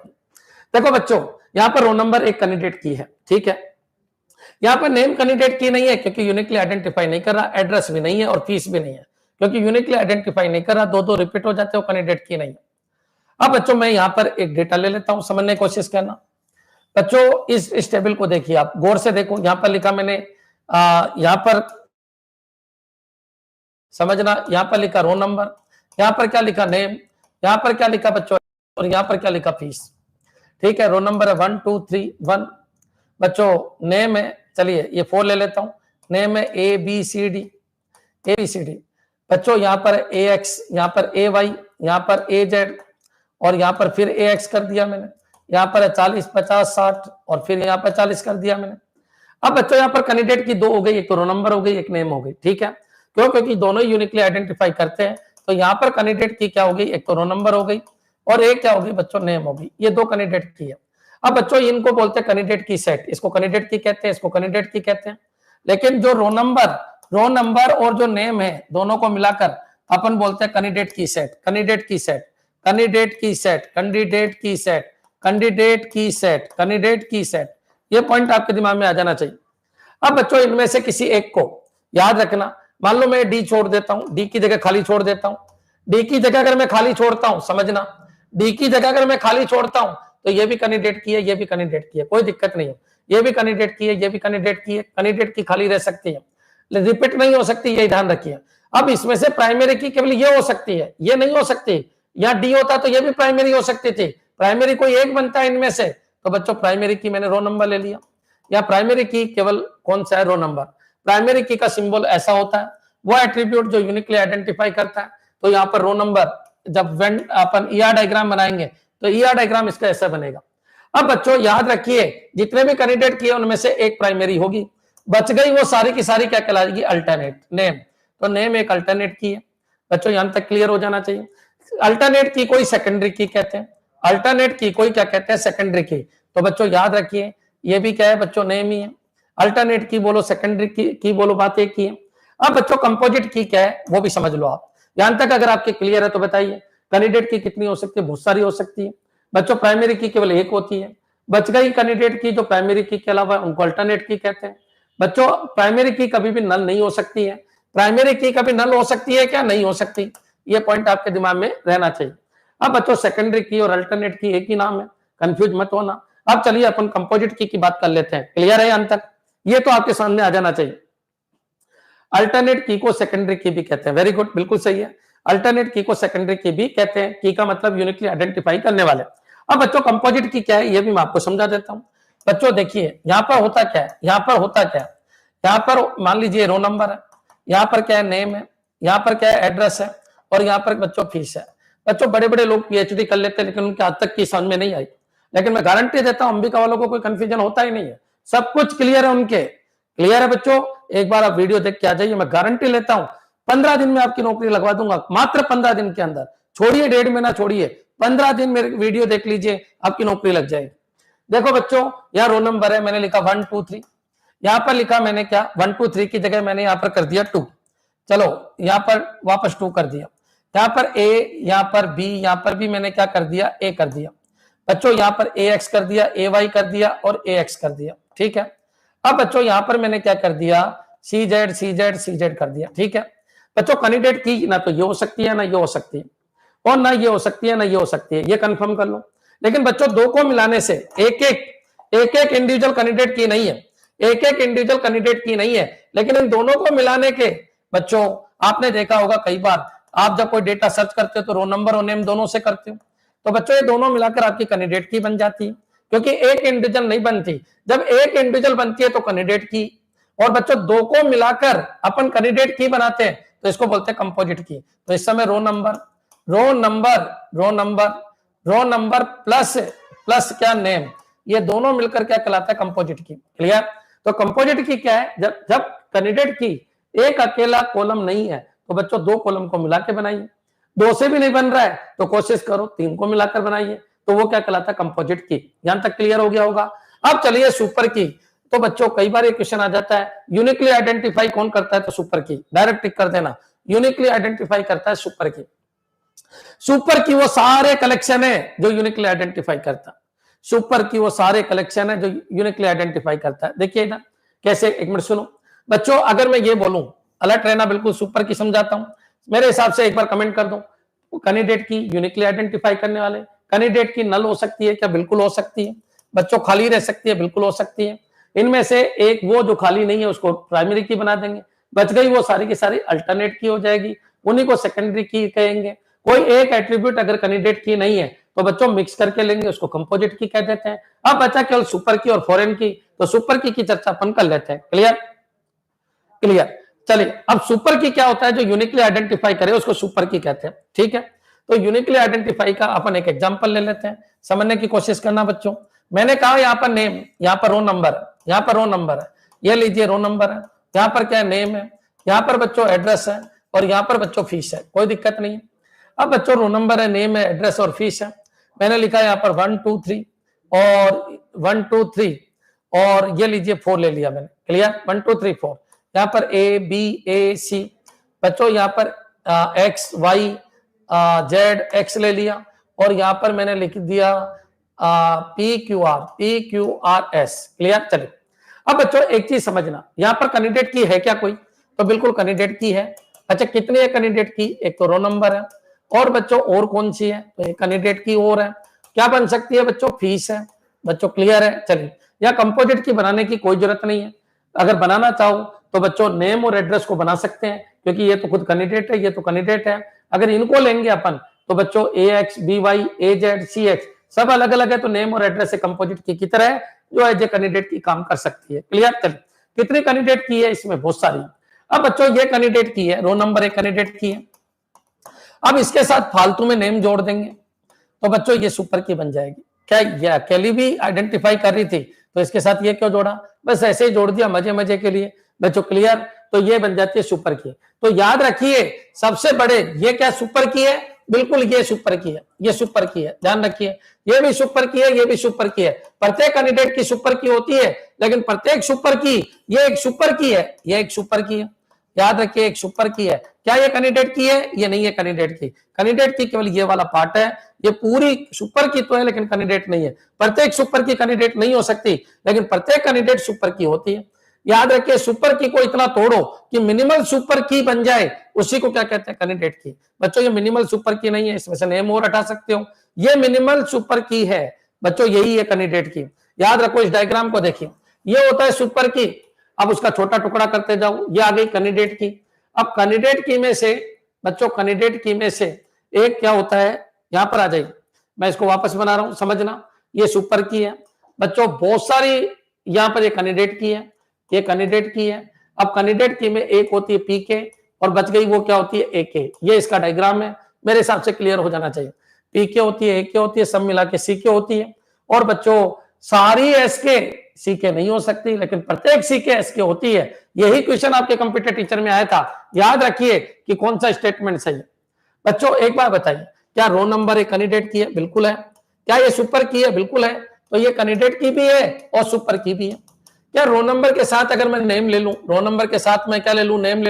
देखो बच्चों यहां पर रोल नंबर एक कैंडिडेट की है, ठीक है। यहां पर नेम कैंडिडेट की नहीं है क्योंकि यूनिकली आइडेंटिफाई नहीं कर रहा, एड्रेस भी नहीं है और फीस भी नहीं है क्योंकि यूनिकली आइडेंटिफाई नहीं कर रहा, दो रिपीट हो जाते हो, कैंडिडेट की नहीं है। अब बच्चों मैं यहां पर एक डेटा ले लेता हूं, समझने की कोशिश करना। बच्चों इस टेबल को देखिए, आप गौर से देखो, यहां पर लिखा मैंने यहां पर समझना, यहां पर लिखा रोल नंबर, यहां पर क्या लिखा नेम, यहां पर क्या लिखा बच्चों, और यहां पर क्या लिखा फीस। ठीक है, रोल नंबर है 1 2 3 1। बच्चों नेम है, चलिए ये 4 ले लेता हूं, नेम है ABCD। बच्चों यहां पर AX, यहां पर AY, यहां पर AZ और यहां पर फिर AX कर दिया मैंने, यहां पर 40 50 60 और फिर यहां पर 40 कर दिया मैंने। अब बच्चों यहां पर कैंडिडेट की दो हो गई, एक तो रोल नंबर हो गई, एक नेम हो गई, ठीक है। क्यों, क्योंकि दोनों यूनिकली आइडेंटिफाई करते हैं, तो यहां पर कैंडिडेट की क्या हो गई, एक तो रोल नंबर हो गई और एक क्या हो गई बच्चों, नेम हो गई। ये दो कैंडिडेट की है। अब बच्चों इनको बोलते हैं कैंडिडेट की सेट, इसको कैंडिडेट की कहते हैं, इसको कैंडिडेट की कहते हैं। लेकिन जो रोल नंबर और जो नेम है दोनों को मिलाकर अपन बोलते हैं कैंडिडेट की सेट, कैंडिडेट की सेट, कैंडिडेट की सेट, कैंडिडेट की सेट, कैंडिडेट की सेट, कैंडिडेट की सेट। ये पॉइंट आपके दिमाग में आ जाना चाहिए। अब बच्चों इनमें से किसी एक को याद रखना, मान लो मैं डी छोड़ देता हूं, डी की जगह खाली छोड़ देता हूं, डी की जगह अगर मैं खाली छोड़ता हूं, समझना, डी की जगह अगर मैं खाली छोड़ता हूं तो ये भी कैंडिडेट की है, ये भी कैंडिडेट की है, कोई दिक्कत नहीं है। ये भी कैंडिडेट की है, ये भी कैंडिडेट की है, कैंडिडेट की खाली रह सकती है, रिपीट नहीं हो सकती, ये ध्यान रखिए। अब इसमें से प्राइमरी की केवल ये हो सकती है, ये नहीं हो सकती। यहाँ डी होता तो ये भी प्राइमरी हो सकती थी, प्राइमरी कोई एक बनता है इनमें से, तो बच्चों प्राइमरी की मैंने रोल नंबर ले लिया। या प्राइमरी की केवल कौन सा है, रोल नंबर। प्राइमरी की का सिंबल ऐसा होता है, वो एट्रीब्यूट जो यूनिकली आइडेंटिफाई करता है। तो यहाँ पर रोल नंबर, जब अपन ईआर डायग्राम बनाएंगे तो ईआर डायग्राम इसका ऐसा बनेगा। अब बच्चों याद रखिए, जितने भी कैंडिडेट किए उनमें से एक प्राइमरी होगी, बच गई वो सारी की सारी क्या कहलाएगी, अल्टरनेट नेम। तो नेम एक अल्टरनेट की है बच्चों, यहां तक क्लियर हो जाना चाहिए। अल्टरनेट की कोई सेकेंडरी की कहते हैं, अल्टरनेट की कोई क्या कहते हैं, सेकेंडरी की। तो बच्चों याद रखिए, ये भी क्या है बच्चों, नेम ही है। अल्टरनेट की बोलो, सेकेंडरी की बोलो, बात एक ही है। अब बच्चों कंपोजिट की क्या है वो भी समझ लो आप। यहां तक अगर आपके क्लियर है तो बताइए, कैंडिडेट की कितनी हो सकती है, बहुत सारी हो सकती है बच्चों। प्राइमरी की केवल एक होती है, बच गई कैंडिडेट की जो प्राइमरी की के अलावा, उनको अल्टरनेट की कहते हैं बच्चों। प्राइमरी की कभी भी नल नहीं हो सकती है, प्राइमरी की कभी नल हो सकती है क्या, नहीं हो सकती। ये पॉइंट आपके दिमाग में रहना चाहिए। अब बच्चों सेकेंडरी की और अल्टरनेट की एक ही नाम है, कंफ्यूज मत होना। अब चलिए अपन कंपोजिट की बात कर लेते हैं, क्लियर है अंत तक, ये तो आपके सामने आ जाना चाहिए। अल्टरनेट की को सेकेंडरी की भी कहते हैं, वेरी गुड, बिल्कुल सही है। अल्टरनेट की को सेकेंडरी की भी कहते हैं, की का मतलब यूनिकली आइडेंटिफाई करने वाले। अब बच्चों कंपोजिट की क्या है ये भी मैं आपको समझा देता हूं। बच्चों देखिए यहां पर होता क्या है, यहां पर होता क्या है, यहां पर मान लीजिए रोल नंबर है, यहां पर क्या है, नेम है, यहां पर क्या है, एड्रेस है, और यहां पर बच्चों फीस है। बच्चों बड़े बड़े लोग पीएचडी कर लेते हैं लेकिन उनके आज तक की समझ में नहीं आई, लेकिन मैं गारंटी देता हूं अंबिका वालों को कोई कंफ्यूजन होता ही नहीं है, सब कुछ क्लियर है उनके। क्लियर है बच्चों, एक बार आप वीडियो देख के आ जाइए, मैं गारंटी लेता हूं 15 दिन में आपकी नौकरी लगवा दूंगा, मात्र 15 दिन के अंदर। छोड़िए 1.5 महीना, छोड़िए 15 दिन मेरे वीडियो देख लीजिए, आपकी नौकरी लग जाएगी। देखो बच्चों यहाँ रोल नंबर है, मैंने लिखा 1 2 3, यहां पर लिखा मैंने क्या, 1 2 3 की जगह मैंने यहां पर कर दिया 2। चलो यहां पर वापस 2 कर दिया, यहां पर ए, यहां पर बी, यहां पर भी मैंने क्या कर दिया, ए कर दिया। बच्चों यहां पर ए एक्स कर दिया, ए वाई कर दिया और ए एक्स कर दिया, ठीक है। अब बच्चों यहां पर मैंने क्या कर दिया, C Z C Z C Z कर दिया, ठीक है। बच्चों कैंडिडेट की ना तो ये हो सकती है, ना ये हो सकती है, और ना ये हो सकती है, ना ये हो सकती है, ये कंफर्म कर लो। लेकिन बच्चों दो को मिलाने से एक एक इंडिविजुअल कैंडिडेट की नहीं है, एक एक इंडिविजुअल कैंडिडेट की नहीं है, लेकिन इन दोनों को मिलाने के बच्चों आपने देखा होगा कई बार, आप जब कोई डेटा सर्च करते हो तो रोल नंबर और नेम दोनों से करते हो, तो बच्चों ये दोनों मिलाकर आपकी कैंडिडेट की बन जाती है, क्योंकि एक इंडिविजुअल नहीं बनती। जब एक इंडिविजुअल बनती है तो कैंडिडेट की, और बच्चों दो को मिलाकर अपन कैंडिडेट की बनाते हैं तो इसको बोलते हैं कंपोजिट की। तो इस समय रो नंबर प्लस क्या नेम, ये दोनों मिलकर क्या कहलाता है कंपोजिट की। क्लियर। तो कंपोजिट की क्या है, जब कैंडिडेट की एक अकेला कॉलम नहीं है तो बच्चों दो कॉलम को मिला के बनाइए, दो से भी नहीं बन रहा है तो कोशिश करो तीन को मिलाकर बनाइए, तो वो क्या कहलाता है कंपोजिट की। यहां तक क्लियर हो गया होगा। अब चलिए सुपर की। तो बच्चों कई बार ये क्वेश्चन आ जाता है यूनिकली आइडेंटिफाई कौन करता है, तो सुपर की। डायरेक्ट टिक कर देना, यूनिकली आइडेंटिफाई करता है सुपर की। सुपर की वो सारे कलेक्शन है जो यूनिकली आइडेंटिफाई करता है। सुपर की वो सारे कलेक्शन है जो यूनिकली आइडेंटिफाई करता है। देखिए ना कैसे, एक मिनट सुनो बच्चों। अगर मैं ये बोलूं, अलर्ट रहना, बिल्कुल सुपर की समझाता हूं, मेरे हिसाब से एक बार कमेंट कर दो। कैंडिडेट की यूनिकली आइडेंटिफाई करने वाले, कैंडिडेट की नल हो सकती है क्या, बिल्कुल हो सकती है। बच्चों खाली रह सकती है, बिल्कुल हो सकती है। इनमें से एक वो जो खाली नहीं है उसको प्राइमरी की बना देंगे, बच गई वो सारी की सारी अल्टरनेट की हो जाएगी, उन्हीं को सेकेंडरी की कहेंगे। कोई एक एट्रीब्यूट अगर कैंडिडेट की नहीं है तो बच्चों मिक्स करके लेंगे, उसको कंपोजिट की कह देते हैं। अब बचा केवल सुपर की और फॉरेन की, तो सुपर की चर्चा अपन कर लेते हैं। क्लियर। चलिए अब सुपर की क्या होता है, जो यूनिकली आइडेंटिफाई करे उसको सुपर की कहते हैं। ठीक है, तो यूनिकली आइडेंटिफाई का अपन एक एग्जांपल ले लेते हैं, समझने की कोशिश करना बच्चों। मैंने कहा यहाँ पर नेम, यहाँ पर रो नंबर, यहाँ पर रो नंबर है, ये लीजिए रो नंबर है, यहाँ पर क्या नेम है, यहाँ पर बच्चों एड्रेस है, और यहाँ पर बच्चों फीस है, कोई दिक्कत नहीं है। अब बच्चों रो नंबर है, नेम है, एड्रेस और फीस है। मैंने लिखा यहाँ पर 1 2 3 और 1 2 3 और ये लीजिए 4 ले लिया मैंने। क्लियर, 1 2 3 4। यहाँ पर ए बी ए सी, बच्चों यहाँ पर एक्स वाई जेड एक्स ले लिया, और यहाँ पर मैंने लिख दिया P Q R S. Clear. चलिए अब बच्चों एक चीज समझना, यहाँ पर कैंडिडेट की है क्या कोई, तो बिल्कुल कैंडिडेट की है। अच्छा कितनी है कैंडिडेट की, एक तो रो नंबर है, और बच्चों और कौन सी है, तो एक कैंडिडेट की और है, क्या बन सकती है बच्चों, फीस है। बच्चों क्लियर है। चलिए यहाँ कंपोजिट की बनाने की कोई जरूरत नहीं है, अगर बनाना चाहो तो बच्चों नेम और एड्रेस को बना सकते हैं, क्योंकि ये तो खुद कैंडिडेट है, ये तो कैंडिडेट है। अगर इनको लेंगे अपन तो बच्चों ए एक्स बी वाई ए जेड सी एक्स सब अलग अलग है, तो नेम और एड्रेस से कंपोजिट की तरह है, जो एज ए कैंडिडेट की काम कर सकती है। क्लियर। चलिए कितनी कैंडिडेट की है, इसमें बहुत सारी। अब बच्चों ये कैंडिडेट की है, रो नंबर एक कैंडिडेट की है। अब इसके साथ फालतू में नेम जोड़ देंगे तो बच्चों ये सुपर की बन जाएगी। क्या ये अकेली भी आइडेंटिफाई कर रही थी, तो इसके साथ ये क्यों जोड़ा, बस ऐसे ही जोड़ दिया मजे के लिए बच्चों। क्लियर। तो ये बन जाती है सुपर की। तो याद रखिए सबसे बड़े ये क्या सुपर की है, बिल्कुल ये सुपर की है, ये सुपर की है, ध्यान रखिए। ये भी सुपर की है, ये भी सुपर की है। प्रत्येक कैंडिडेट की सुपर की होती है, लेकिन प्रत्येक सुपर की ये एक सुपर की है, ये एक सुपर की है। याद रखिए एक सुपर की है। क्या ये कैंडिडेट की है, ये नहीं है कैंडिडेट की। कैंडिडेट की केवल ये वाला पार्ट है, ये पूरी सुपर की तो है लेकिन कैंडिडेट नहीं है। प्रत्येक सुपर की कैंडिडेट नहीं हो सकती, लेकिन प्रत्येक कैंडिडेट सुपर की होती है। याद रखिए सुपर की को इतना तोड़ो कि मिनिमल सुपर की बन जाए, उसी को क्या कहते हैं, कैंडिडेट की। बच्चों ये मिनिमल सुपर की नहीं है, इसमें से नेम और हटा सकते हो, ये मिनिमल सुपर की है बच्चों, यही है कैंडिडेट की। याद रखो इस डायग्राम को देखिए, ये होता है सुपर की। अब उसका छोटा टुकड़ा करते जाओ, ये आ गई कैंडिडेट की। अब कैंडिडेट की में से बच्चों, कैंडिडेट की में से एक क्या होता है, यहां पर आ जाइए, मैं इसको वापस बना रहा हूं, समझना। ये सुपर की है बच्चों, बहुत सारी यहां पर ये कैंडिडेट की है, ये कैंडिडेट की है। अब कैंडिडेट की में एक होती है पीके और बच गई वो क्या होती है एके। ये इसका डायग्राम है, मेरे हिसाब से क्लियर हो जाना चाहिए। पीके होती है, एके होती है, सब मिला के सीके होती है। और बच्चों सारी एसके सीके नहीं हो सकती, लेकिन प्रत्येक सीके एसके होती है। यही क्वेश्चन आपके कंप्यूटर टीचर में आया था, याद रखिए कि कौन सा स्टेटमेंट सही है। बच्चों एक बार बताइए, क्या रो नंबर एक कैंडिडेट की है, बिल्कुल है। क्या ये सुपर की है, बिल्कुल है। तो ये कैंडिडेट की भी है और सुपर की भी है। क्या रो नंबर के साथ अगर मैं नेम ले लूं, रो नंबर के साथ मैं क्या ले लूं, नेम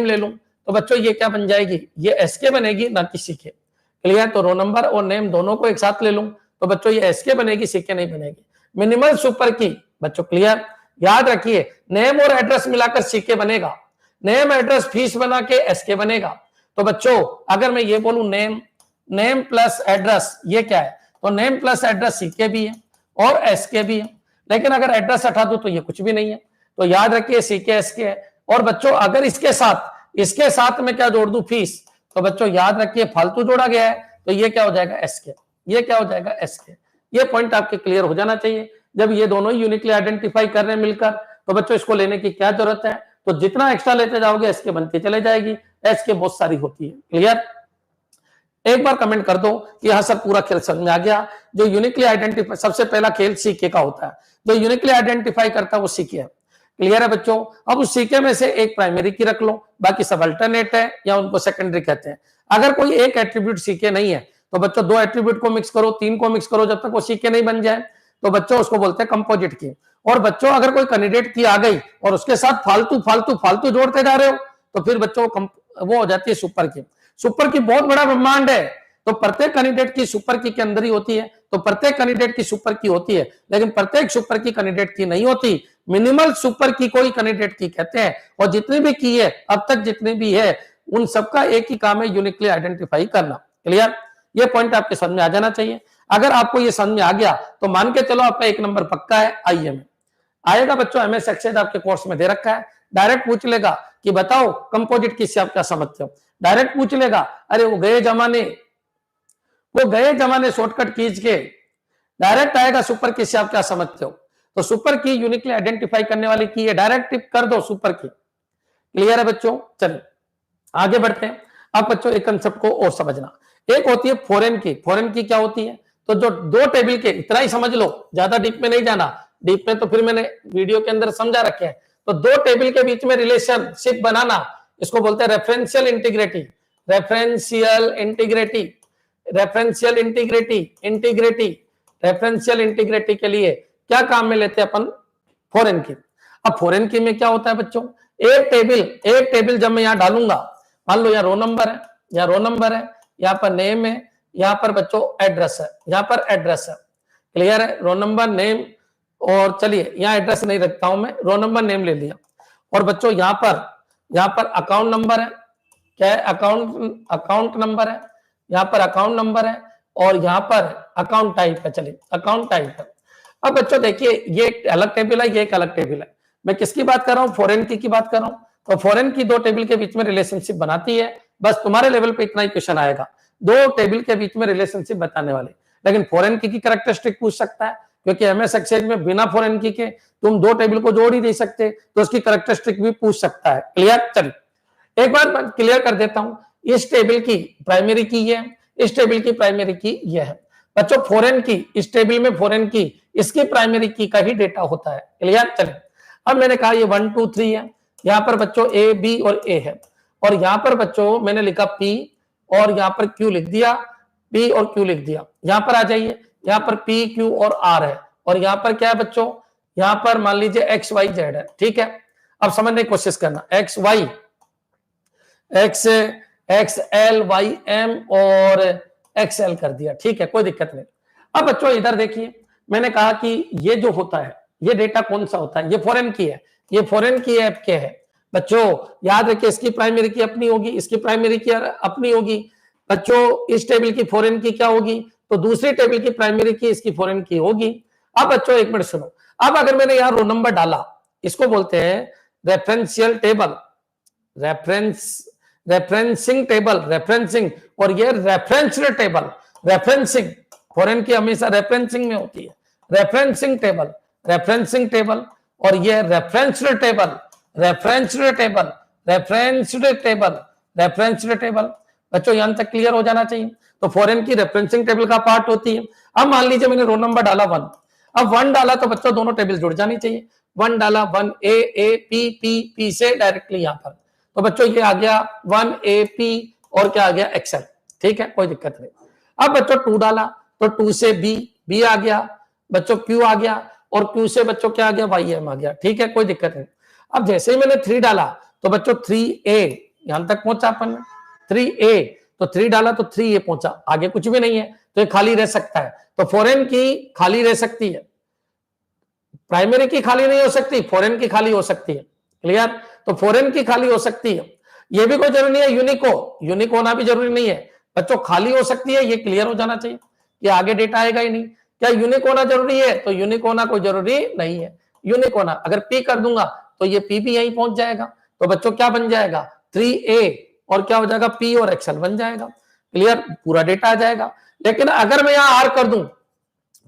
ले लूं, तो बच्चों ये क्या बन जाएगी, ये एसके बनेगी, ना कि सीके। क्लियर। तो रो नंबर और नेम दोनों को एक साथ ले लूं तो बच्चों ये एसके बनेगी, सीके नहीं बनेगी। मिनिमल सुपर की बच्चों, क्लियर। याद रखिए नेम और एड्रेस मिलाकर सीके बनेगा, नेम एड्रेस फीस बना के एसके बनेगा। तो बच्चों अगर मैं ये बोलूं नेम प्लस एड्रेस, ये क्या है, तो नेम प्लस एड्रेस सीके भी है और एसके भी है। लेकिन अगर एड्रेस हटा दूं तो ये कुछ भी नहीं है। तो याद रखिए सीके एसके है। और बच्चों अगर इसके साथ में क्या जोड़ दूं, फीस, तो बच्चों याद रखिए फालतू जोड़ा गया है, तो ये क्या हो जाएगा, एसके। ये क्या हो जाएगा, एसके। ये पॉइंट आपके क्लियर हो जाना चाहिए। जब ये दोनों ही यूनिकली आइडेंटिफाई कर रहे हैं मिलकर, तो बच्चों इसको लेने की क्या जरूरत है? तो जितना एक्स्ट्रा लेते जाओगे एस के बनती चले जाएगी, एस के बहुत सारी होती है। क्लियर? एक बार कमेंट कर दो कि हाँ सर पूरा खेल समझ में आ गया। जो यूनिकली आइडेंटिफाई, सबसे पहला खेल सीके का होता है, जो यूनिकली आइडेंटिफाई करता है वो सीके है। क्लियर है बच्चों? अब उस सीके में से एक प्राइमरी की रख लो, बाकी सब अल्टरनेट है या उनको सेकेंडरी कहते हैं। अगर कोई एक एट्रीब्यूट सीके नहीं है तो बच्चों दो एट्रीब्यूट को मिक्स करो, तीन को मिक्स करो, जब तक वो सीके नहीं बन जाए तो बच्चों उसको बोलते हैं कंपोजिट की। और बच्चों अगर कोई कैंडिडेट की आ गई और उसके साथ फालतू फालतू फालतू जोड़ते जा रहे हो तो फिर बच्चों वो हो जाती है सुपर की। सुपर की बहुत बड़ा ब्रह्मांड है, तो प्रत्येक कैंडिडेट की सुपर की के अंदर ही होती है, तो प्रत्येक कैंडिडेट की सुपर की होती है, लेकिन प्रत्येक सुपर की कैंडिडेट की नहीं होती। मिनिमल सुपर की कोई कैंडिडेट की कहते हैं, और जितनी भी की है अब तक जितनी भी है उन सबका एक ही काम है, यूनिकली आइडेंटिफाई करना। क्लियर? ये पॉइंट आपके समझ में आ जाना चाहिए। अगर आपको ये समझ में आ गया तो मान के चलो आपका एक नंबर पक्का है। आइए में आएगा बच्चों, एमएस एक्सेल आपके कोर्स में दे रखा है, डायरेक्ट पूछ लेगा कि बताओ कंपोजिट किससे आप क्या समझते हो। डायरेक्ट पूछ लेगा, अरे वो गए जमाने शॉर्टकट खींच के डायरेक्ट आएगा सुपर की से आप क्या समझते हो। तो सुपर की यूनिकली आइडेंटिफाई करने वाली की है, डायरेक्ट टिप कर दो सुपर की। क्लियर है बच्चों? चलिए आगे बढ़ते हैं। अब बच्चों एक कंसेप्ट को और समझना, एक होती है फॉरेन की। फॉरेन की क्या होती है? तो जो दो टेबल के, इतना ही समझ लो, ज्यादा डीप में नहीं जाना, डीप में तो फिर मैंने वीडियो के अंदर समझा रखे हैं। तो दो टेबल के बीच में रिलेशनशिप बनाना, इसको बोलते हैं referential integrity. Referential integrity, referential integrity, referential integrity के लिए क्या काम में लेते हैं अपन? फॉरेन की। अब फॉरेन की में क्या होता है बच्चों? एक टेबल जब मैं यहां डालूंगा, मान लो यहाँ रो नंबर है, यहाँ रो नंबर है, यहाँ पर नेम है, यहाँ पर बच्चों एड्रेस है, यहाँ पर एड्रेस है। क्लियर है? रो नंबर नेम, और चलिए यहाँ एड्रेस नहीं रखता हूं मैं, रो नंबर नेम ले लिया। और बच्चों यहाँ पर अकाउंट नंबर है, क्या है? अकाउंट नंबर है, यहाँ पर अकाउंट नंबर है, और यहाँ पर अकाउंट टाइप है। चलिए अकाउंट टाइप है। अब बच्चों देखिए ये एक अलग टेबल है, ये एक अलग टेबल है। मैं किसकी बात कर रहा हूँ? फॉरेन की बात कर रहा हूँ। तो फॉरेन की दो टेबल के बीच में रिलेशनशिप बनाती है, बस तुम्हारे लेवल पे इतना ही क्वेश्चन आएगा, दो टेबल के बीच में रिलेशनशिप बताने वाले। लेकिन फॉरेन की कैरेक्टरिस्टिक पूछ सकता है, क्योंकि एमएस एक्सेल में बिना फॉरेन की के तुम दो टेबल को जोड़ ही नहीं सकते, तो उसकी कैरेक्टरिस्टिक भी पूछ सकता है। क्लियर? चलिए एक बार मैं क्लियर कर देता हूं, इस टेबल की प्राइमरी की ये है, इस टेबल की प्राइमरी की ये है। बच्चों फॉरेन की, इस टेबल में फॉरेन की, इसकी प्राइमरी की का ही डेटा होता है। क्लियर? चलिए अब मैंने कहा ये 1 2 3 है, यहाँ पर बच्चों ए बी और ए है, और यहाँ पर बच्चों मैंने लिखा पी और यहाँ पर क्यू लिख दिया, पी और क्यू लिख दिया। यहाँ पर आ जाइए, यहाँ पर पी क्यू और आर है, और यहाँ पर क्या है बच्चों? यहाँ पर मान लीजिए एक्स वाई जेड है। ठीक है? अब समझने की कोशिश करना, X Y, X L Y M और एक्स एल कर दिया। ठीक है, कोई दिक्कत नहीं। अब बच्चों इधर देखिए, मैंने कहा कि ये जो होता है ये डेटा कौन सा होता है? ये फॉरेन की है, ये फॉरेन की ऐप के है। बच्चों याद रखिए, इसकी प्राइमरी की अपनी होगी, इसकी प्राइमरी की अपनी होगी। बच्चों इस टेबल की फॉरेन की क्या होगी? तो दूसरी टेबल की प्राइमरी की इसकी फॉरेन की होगी। अब बच्चों एक मिनट सुनो, अब अगर मैंने यहाँ रो नंबर डाला, इसको बोलते हैं referential table, referencing table, referencing, और ये रेफरेंशियल टेबल। रेफरेंसिंग फॉरेन की हमेशा रेफरेंसिंग में होती है, रेफरेंसिंग टेबल, रेफरेंसिंग टेबल, और ये referential table, referential table, referential table, referential table. बच्चों यहां तक क्लियर हो जाना चाहिए। तो फॉरेन की रेफरेंसिंग टेबल का पार्ट होती है। अब मान लीजिए मैंने रोल नंबर डाला 1, अब 1 डाला तो बच्चों दोनों टेबल जुड़ जानी चाहिए। 1 डाला, 1 ए पी पी पी से डायरेक्टली यहां पर, तो बच्चों ये आ गया 1 ए पी और क्या आ गया? एक्सएल। ठीक है, कोई दिक्कत नहीं। अब बच्चों 2 डाला तो 2 से बी आ गया, बच्चों क्यू आ गया, और क्यू से बच्चों क्या आ गया? वाई एम आ गया। ठीक है, कोई दिक्कत नहीं। अब जैसे ही मैंने 3 डाला तो बच्चों 3A यहां तक पहुंचा अपन, 3A, तो 3 डाला तो 3A पहुंचा, आगे कुछ भी नहीं है, तो ये खाली रह सकता है। तो फॉरेन की खाली रह सकती है, प्राइमरी की खाली नहीं हो सकती, फॉरेन की खाली हो सकती है। क्लियर? तो फॉरेन की खाली हो सकती है, ये भी कोई जरूरी नहीं है यूनिक होना भी जरूरी नहीं है बच्चों, खाली हो सकती है, ये क्लियर हो जाना चाहिए कि आगे डेटा आएगा ही नहीं। क्या यूनिक होना जरूरी है? तो यूनिक होना कोई जरूरी नहीं है। यूनिक होना, अगर पी कर दूंगा तो ये पी भी यहीं पहुंच जाएगा, तो बच्चों क्या बन जाएगा? 3A और क्या हो जाएगा? पी और एक्सएल बन जाएगा। क्लियर? पूरा डेटा आ जाएगा। लेकिन अगर मैं यहां आर कर दूं,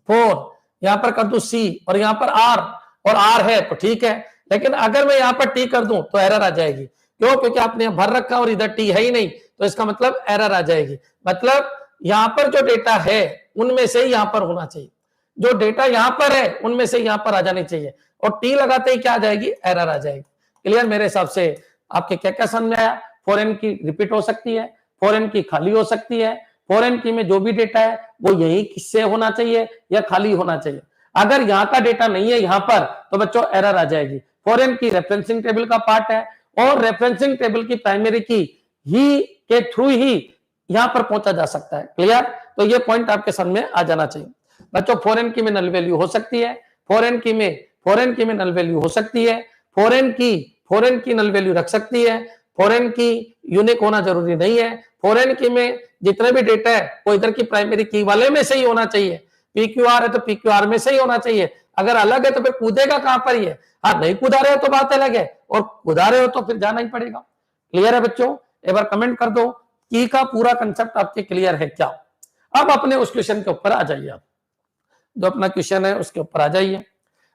4, यहां पर कर दूं C और यहां पर R और R है तो ठीक है, लेकिन अगर मैं यहां पर T कर दूं तो एरर आ जाएगी। क्यों? क्योंकि आपने यहां भर रखा और इधर T है ही नहीं, तो इसका मतलब एरर आ जाएगी। मतलब यहां पर जो डेटा है उनमें से ही यहां पर होना चाहिए, जो डेटा यहां पर है उनमें से यहां पर आ जानी चाहिए, और T लगाते ही क्या आ जाएगी? एरर आ जाएगी। क्लियर? मेरे हिसाब से आपके क्या क्या समझ में आया? फॉरेन की रिपीट हो सकती है, फॉरेन की खाली हो सकती है, फॉरेन की में जो भी डेटा है वो यही किससे होना चाहिए या खाली होना चाहिए। अगर यहाँ का डेटा नहीं है यहाँ पर तो बच्चों एरर आ जाएगी। फॉरेन की रेफरेंसिंग टेबल का पार्ट है और रेफरेंसिंग टेबल की प्राइमरी की ही के थ्रू ही यहां पर पहुंचा जा सकता है। क्लियर? तो ये पॉइंट आपके समझ में आ जाना चाहिए। बच्चों फॉरेन की में नल वैल्यू हो सकती है, फॉरेन की में नल वैल्यू हो सकती है, फॉरेन की नल वैल्यू रख सकती है, फॉरेन की यूनिक होना जरूरी नहीं है, फॉरेन की में जितने भी डेटा है वो इधर की प्राइमरी की वाले में से ही होना चाहिए। PQR है तो PQR में से ही होना चाहिए, अगर अलग है तो फिर कूदेगा कहां पर ही है। हाँ, नहीं कूदा रहे हो तो बात अलग है, और कूदा रहे हो तो फिर जाना ही पड़ेगा। क्लियर है बच्चों? एक बार कमेंट कर दो की का पूरा कंसेप्ट आपके क्लियर है क्या। अब अपने उस क्वेश्चन के ऊपर आ जाइए, आप जो अपना क्वेश्चन है उसके ऊपर आ जाइए।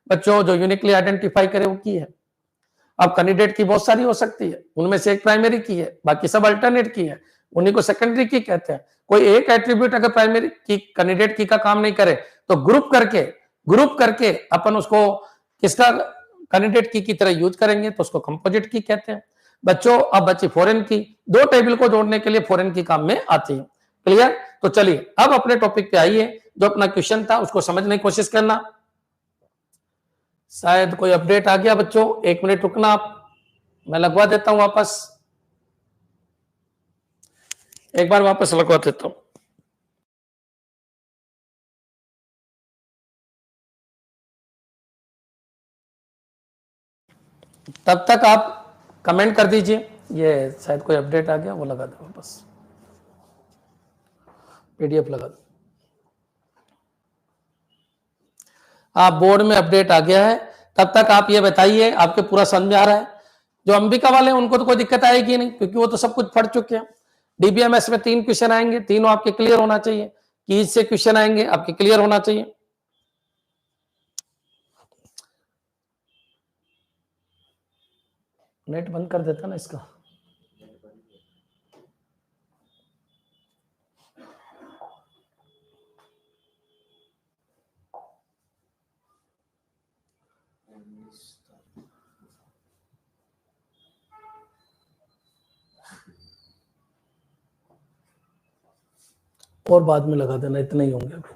बच्चों जो यूनिकली आइडेंटिफाई करे वो की है। अब कैंडिडेट की बहुत सारी हो सकती है, उनमें से एक प्राइमरी की है, बाकी सब अल्टरनेट की है, उन्हीं को सेकेंडरी की कहते हैं। कोई एक एट्रीब्यूट अगर प्राइमरी की कैंडिडेट की का काम नहीं करे तो ग्रुप करके अपन उसको किसका कैंडिडेट की तरह यूज करेंगे तो उसको कंपोजिट की कहते हैं। बच्चों अब बची फॉरेन की, दो टेबल को जोड़ने के लिए फॉरेन की काम में आती है। क्लियर? तो चलिए अब अपने टॉपिक पे आइए, जो अपना क्वेश्चन था उसको समझने की कोशिश करना। शायद कोई अपडेट आ गया बच्चों, 1 मिनट रुकना आप, मैं लगवा देता हूं वापस, एक बार वापस लगवा देता हूं। तब तक आप कमेंट कर दीजिए। ये शायद कोई अपडेट आ गया, वो लगा दो वापस, PDF लगा दो। आप बोर्ड में अपडेट आ गया है, तब तक आप ये बताइए आपके पूरा समझ में आ रहा है। जो अंबिका वाले हैं उनको तो कोई दिक्कत आएगी नहीं, क्योंकि वो तो सब कुछ पढ़ चुके हैं। DBMS में 3 क्वेश्चन आएंगे, तीनों आपके क्लियर होना चाहिए। कीज से क्वेश्चन आएंगे, आपके क्लियर होना चाहिए। नेट बंद कर देता ना इसका। और बाद में लगा देना, इतने ही होंगे अभी।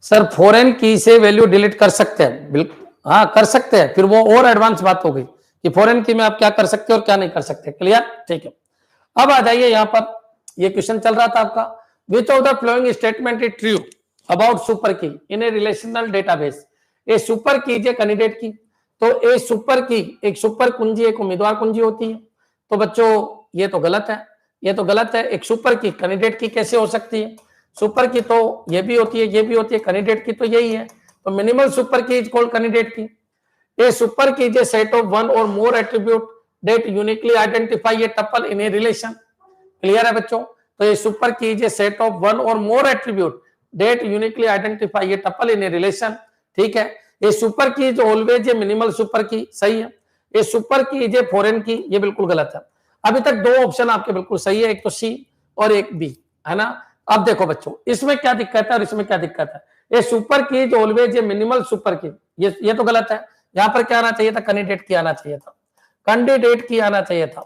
सर फॉरेन की से वैल्यू डिलीट कर सकते हैं? बिल्कुल हाँ कर सकते हैं, फिर वो और एडवांस बात हो गई कि फॉरेन की में आप क्या कर सकते हैं और क्या नहीं कर सकते। क्लियर? ठीक है। अब आ जाइए यहाँ पर, ये क्वेश्चन चल रहा था आपका, विच of the following statement is true about super की इन ए रिलेशनल डेटाबेस। ए सुपर की जो कैंडिडेट की, तो ए सुपर की एक सुपर कुंजी एक उम्मीदवार कुंजी होती है। तो बच्चों ये तो गलत है, ये तो गलत है। एक सुपर की कैंडिडेट की कैसे हो सकती है? सुपर की तो ये भी होती है, ये भी होती है, कैंडिडेट की तो यही है। तो minimal super key is called candidate key. A super key is a set of one और more attribute that uniquely identify a tuple in a relation। Clear है बच्चों? तो ये super key is a set of one और more attribute that uniquely identify a tuple in a relation। ठीक है। ये super key is always a minimal super की, सही है। ये super key is a foreign की, ये बिल्कुल गलत है। अभी तक 2 ऑप्शन आपके बिल्कुल सही है, एक तो सी और एक बी, है ना। अब देखो बच्चों इसमें क्या दिक्कत है और इसमें क्या दिक्कत है। ये super key is always a minimal super की, ये तो गलत है। यहां पर क्या आना चाहिए था? कैंडिडेट की आना चाहिए था, कैंडिडेट की आना चाहिए था।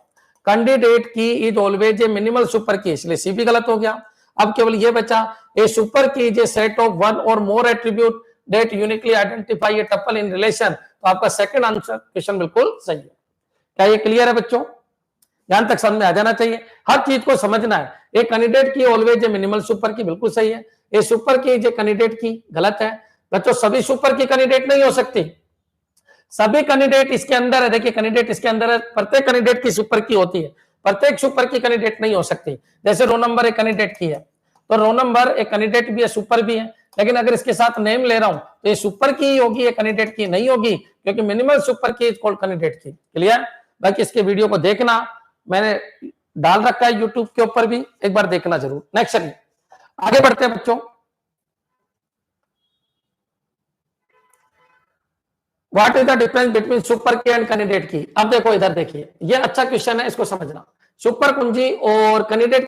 कैंडिडेट की is always a minimal super की, इसलिए सी भी गलत हो गया। अब केवल ये बचा, a super key is a set of one और more attribute that uniquely identify a tuple in relation. तो आपका सेकंड आंसर क्वेश्चन बिल्कुल सही है। क्या ये क्लियर है बच्चों? यहां तक समझ में आ जाना चाहिए, हर चीज को समझना है। ए कैंडिडेट की ऑलवेज ए मिनिमल सुपर की बिल्कुल सही है। ए super key is a candidate की गलत है। बच्चों सभी सुपर की कैंडिडेट नहीं हो सकती, सभी कैंडिडेट इसके अंदर है। देखिए कैंडिडेट इसके अंदर है, प्रत्येक कैंडिडेट की सुपर की होती है, प्रत्येक सुपर की कैंडिडेट नहीं हो सकती। जैसे रो नंबर एक कैंडिडेट की है, तो रो नंबर एक कैंडिडेट भी है, सुपर भी है, लेकिन अगर इसके साथ नेम ले रहा हूं तो ये सुपर की ही होगी, ये कैंडिडेट की नहीं होगी, क्योंकि minimal super key is called candidate की। क्लियर? बाकी इसके वीडियो को देखना, मैंने डाल रखा है यूट्यूब के ऊपर भी, एक बार देखना जरूर। नेक्स्ट चलिए, आगे बढ़ते हैं बच्चों। What is the difference between super की एंड कैंडिडेट की? अब देखो इधर देखिए, ये अच्छा क्वेश्चन है, इसको समझना। सुपर कुंजी और कैंडिडेट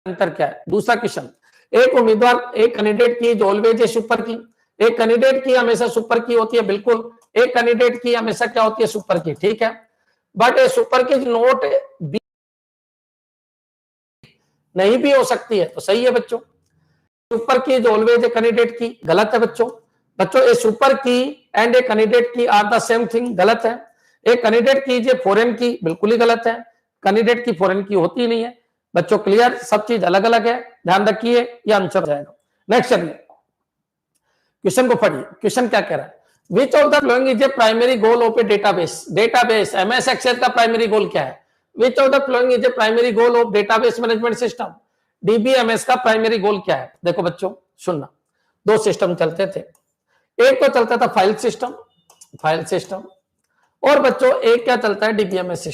अंतर क्या है? दूसरा क्वेश्चन, एक उम्मीदवार, एक कैंडिडेट की जो ऑलवेज है सुपर की, एक कैंडिडेट की हमेशा सुपर की होती है, बिल्कुल, एक कैंडिडेट की हमेशा क्या होती है? सुपर की, ठीक है। बट ए सुपर की नोट बी नहीं भी हो सकती है, तो सही है बच्चों। सुपर की जो ऑलवेज है कैंडिडेट की, गलत है बच्चों। बच्चों ए सुपर की एंड ए कैंडिडेट की आर द सेम थिंग, गलत है। एक कैंडिडेट की जो फॉरेन की, बिल्कुल ही गलत है। कैंडिडेट की फॉरेन की होती नहीं है बच्चों, क्लियर, सब चीज अलग अलग है, ध्यान रखिए, ये आंसर जाएगा। नेक्स्ट चलिए, क्वेश्चन को पढ़िए। क्वेश्चन क्या कह रहा है? Which of the following is a primary goal of a database? Database MS Excel का प्राइमरी गोल क्या है? Which of the following is a primary goal of database management system? DBMS का प्राइमरी गोल क्या है? देखो बच्चों सुनना, दो सिस्टम चलते थे। एक तो चलता था फाइल सिस्टम, और बच्चों एक क्या चलता है? DBMS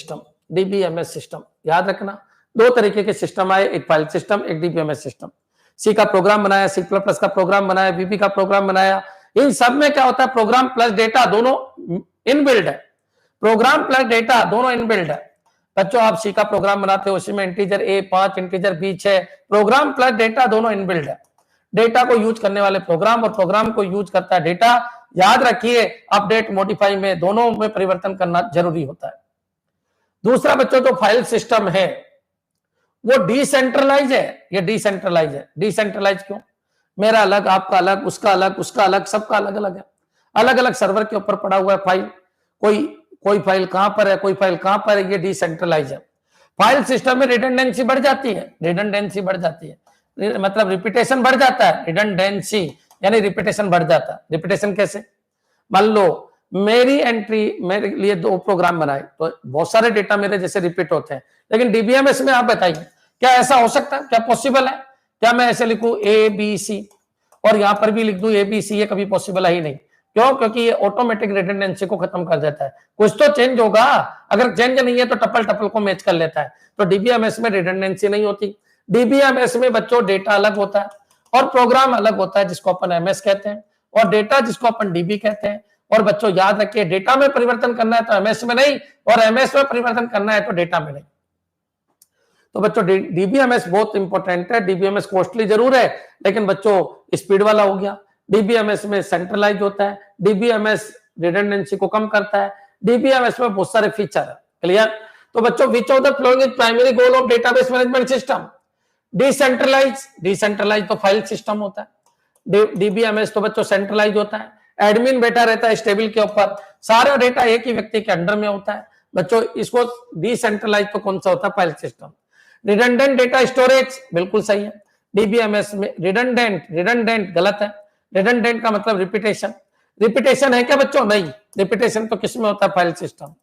system. याद रखना, दो तरीके के सिस्टम आए, एक फाइल सिस्टम, एक डीबीएमएस सिस्टम। सी का प्रोग्राम बनाया, सी प्लस प्लस का प्रोग्राम बनाया, बीबी का प्रोग्राम बनाया। इन सब में क्या होता है? प्रोग्राम प्लस डेटा दोनों इनबिल्ड है। प्रोग्राम प्लस डेटा दोनों इनबिल्ड है बच्चों। आप सी का प्रोग्राम बनाते हो, उसी में integer A 5, integer B 6, program plus data दोनों इनबिल्ड है। डेटा को यूज करने वाले प्रोग्राम, और प्रोग्राम को यूज करता है डेटा। याद रखिए, अपडेट मॉडिफाई में दोनों में परिवर्तन करना जरूरी होता है। दूसरा बच्चों जो फाइल सिस्टम है वो डिसेंट्रलाइज है। ये डिसेंट्रलाइज है। डिसेंट्रलाइज क्यों? मेरा अलग, आपका अलग, उसका अलग, उसका अलग, सबका अलग अलग है। अलग अलग सर्वर के ऊपर पड़ा हुआ है फाइल। कोई फाइल कहां पर है, कोई फाइल कहां पर है, ये डिसेंट्रलाइज है। फाइल सिस्टम में रिडंडेंसी बढ़ जाती है, मतलब रिपीटेशन बढ़ जाता है। रिडंडेंसी यानी रिपीटेशन बढ़ जाता है। रिपीटेशन कैसे? मान लो मेरी एंट्री, मेरे लिए दो प्रोग्राम बनाए, तो बहुत सारे डेटा मेरे जैसे रिपीट होते हैं। लेकिन डीबीएमएस में आप बताइए, क्या ऐसा हो सकता है? क्या पॉसिबल है? क्या मैं ऐसे लिखूं ए बी सी और यहां पर भी लिख दूं ए बी सी? ये कभी पॉसिबल है ही नहीं। क्यों? क्योंकि ये ऑटोमेटिक रिडंडेंसी को खत्म कर देता है। कुछ तो चेंज होगा, अगर चेंज नहीं है तो टपल को मैच कर लेता है। तो डीबीएमएस में रिडंडेंसी नहीं होती। डीबीएमएस में बच्चों डेटा अलग होता है और प्रोग्राम अलग होता है, जिसको अपन एमएस कहते हैं, और डेटा जिसको अपन डीबी कहते हैं। और बच्चों याद रखिए, डेटा में परिवर्तन करना है तो एमएस में नहीं, और एमएस में परिवर्तन करना है तो डेटा में नहीं। तो बच्चों डीबीएमएस बहुत इंपॉर्टेंट है। डीबीएमएस कॉस्टली जरूर है, लेकिन बच्चों स्पीड वाला हो गया। डीबीएमएस में सेंट्रलाइज होता है, डीबीएमएस रिडंडेंसी को कम करता है, डीबीएमएस में बहुत सारे फीचर है। क्लियर? तो बच्चों which of the following is primary goal of database management system? Decentralize तो फाइल सिस्टम होता है, डीबीएमएस तो बच्चों सेंट्रलाइज होता है। एडमिन बैठा रहता है स्टेबल के ऊपर, सारा डेटा एक ही व्यक्ति के अंडर में होता है बच्चों। इसको डिसेंट्रलाइज तो कौन सा होता है? File system. Redundant data storage, बिल्कुल सही है। डीबीएमएस में रिडंडेंट गलत है। रिडंडेंट का मतलब रिपीटेशन है क्या बच्चों? नहीं, रिपीटेशन तो किसमें होता है? File system.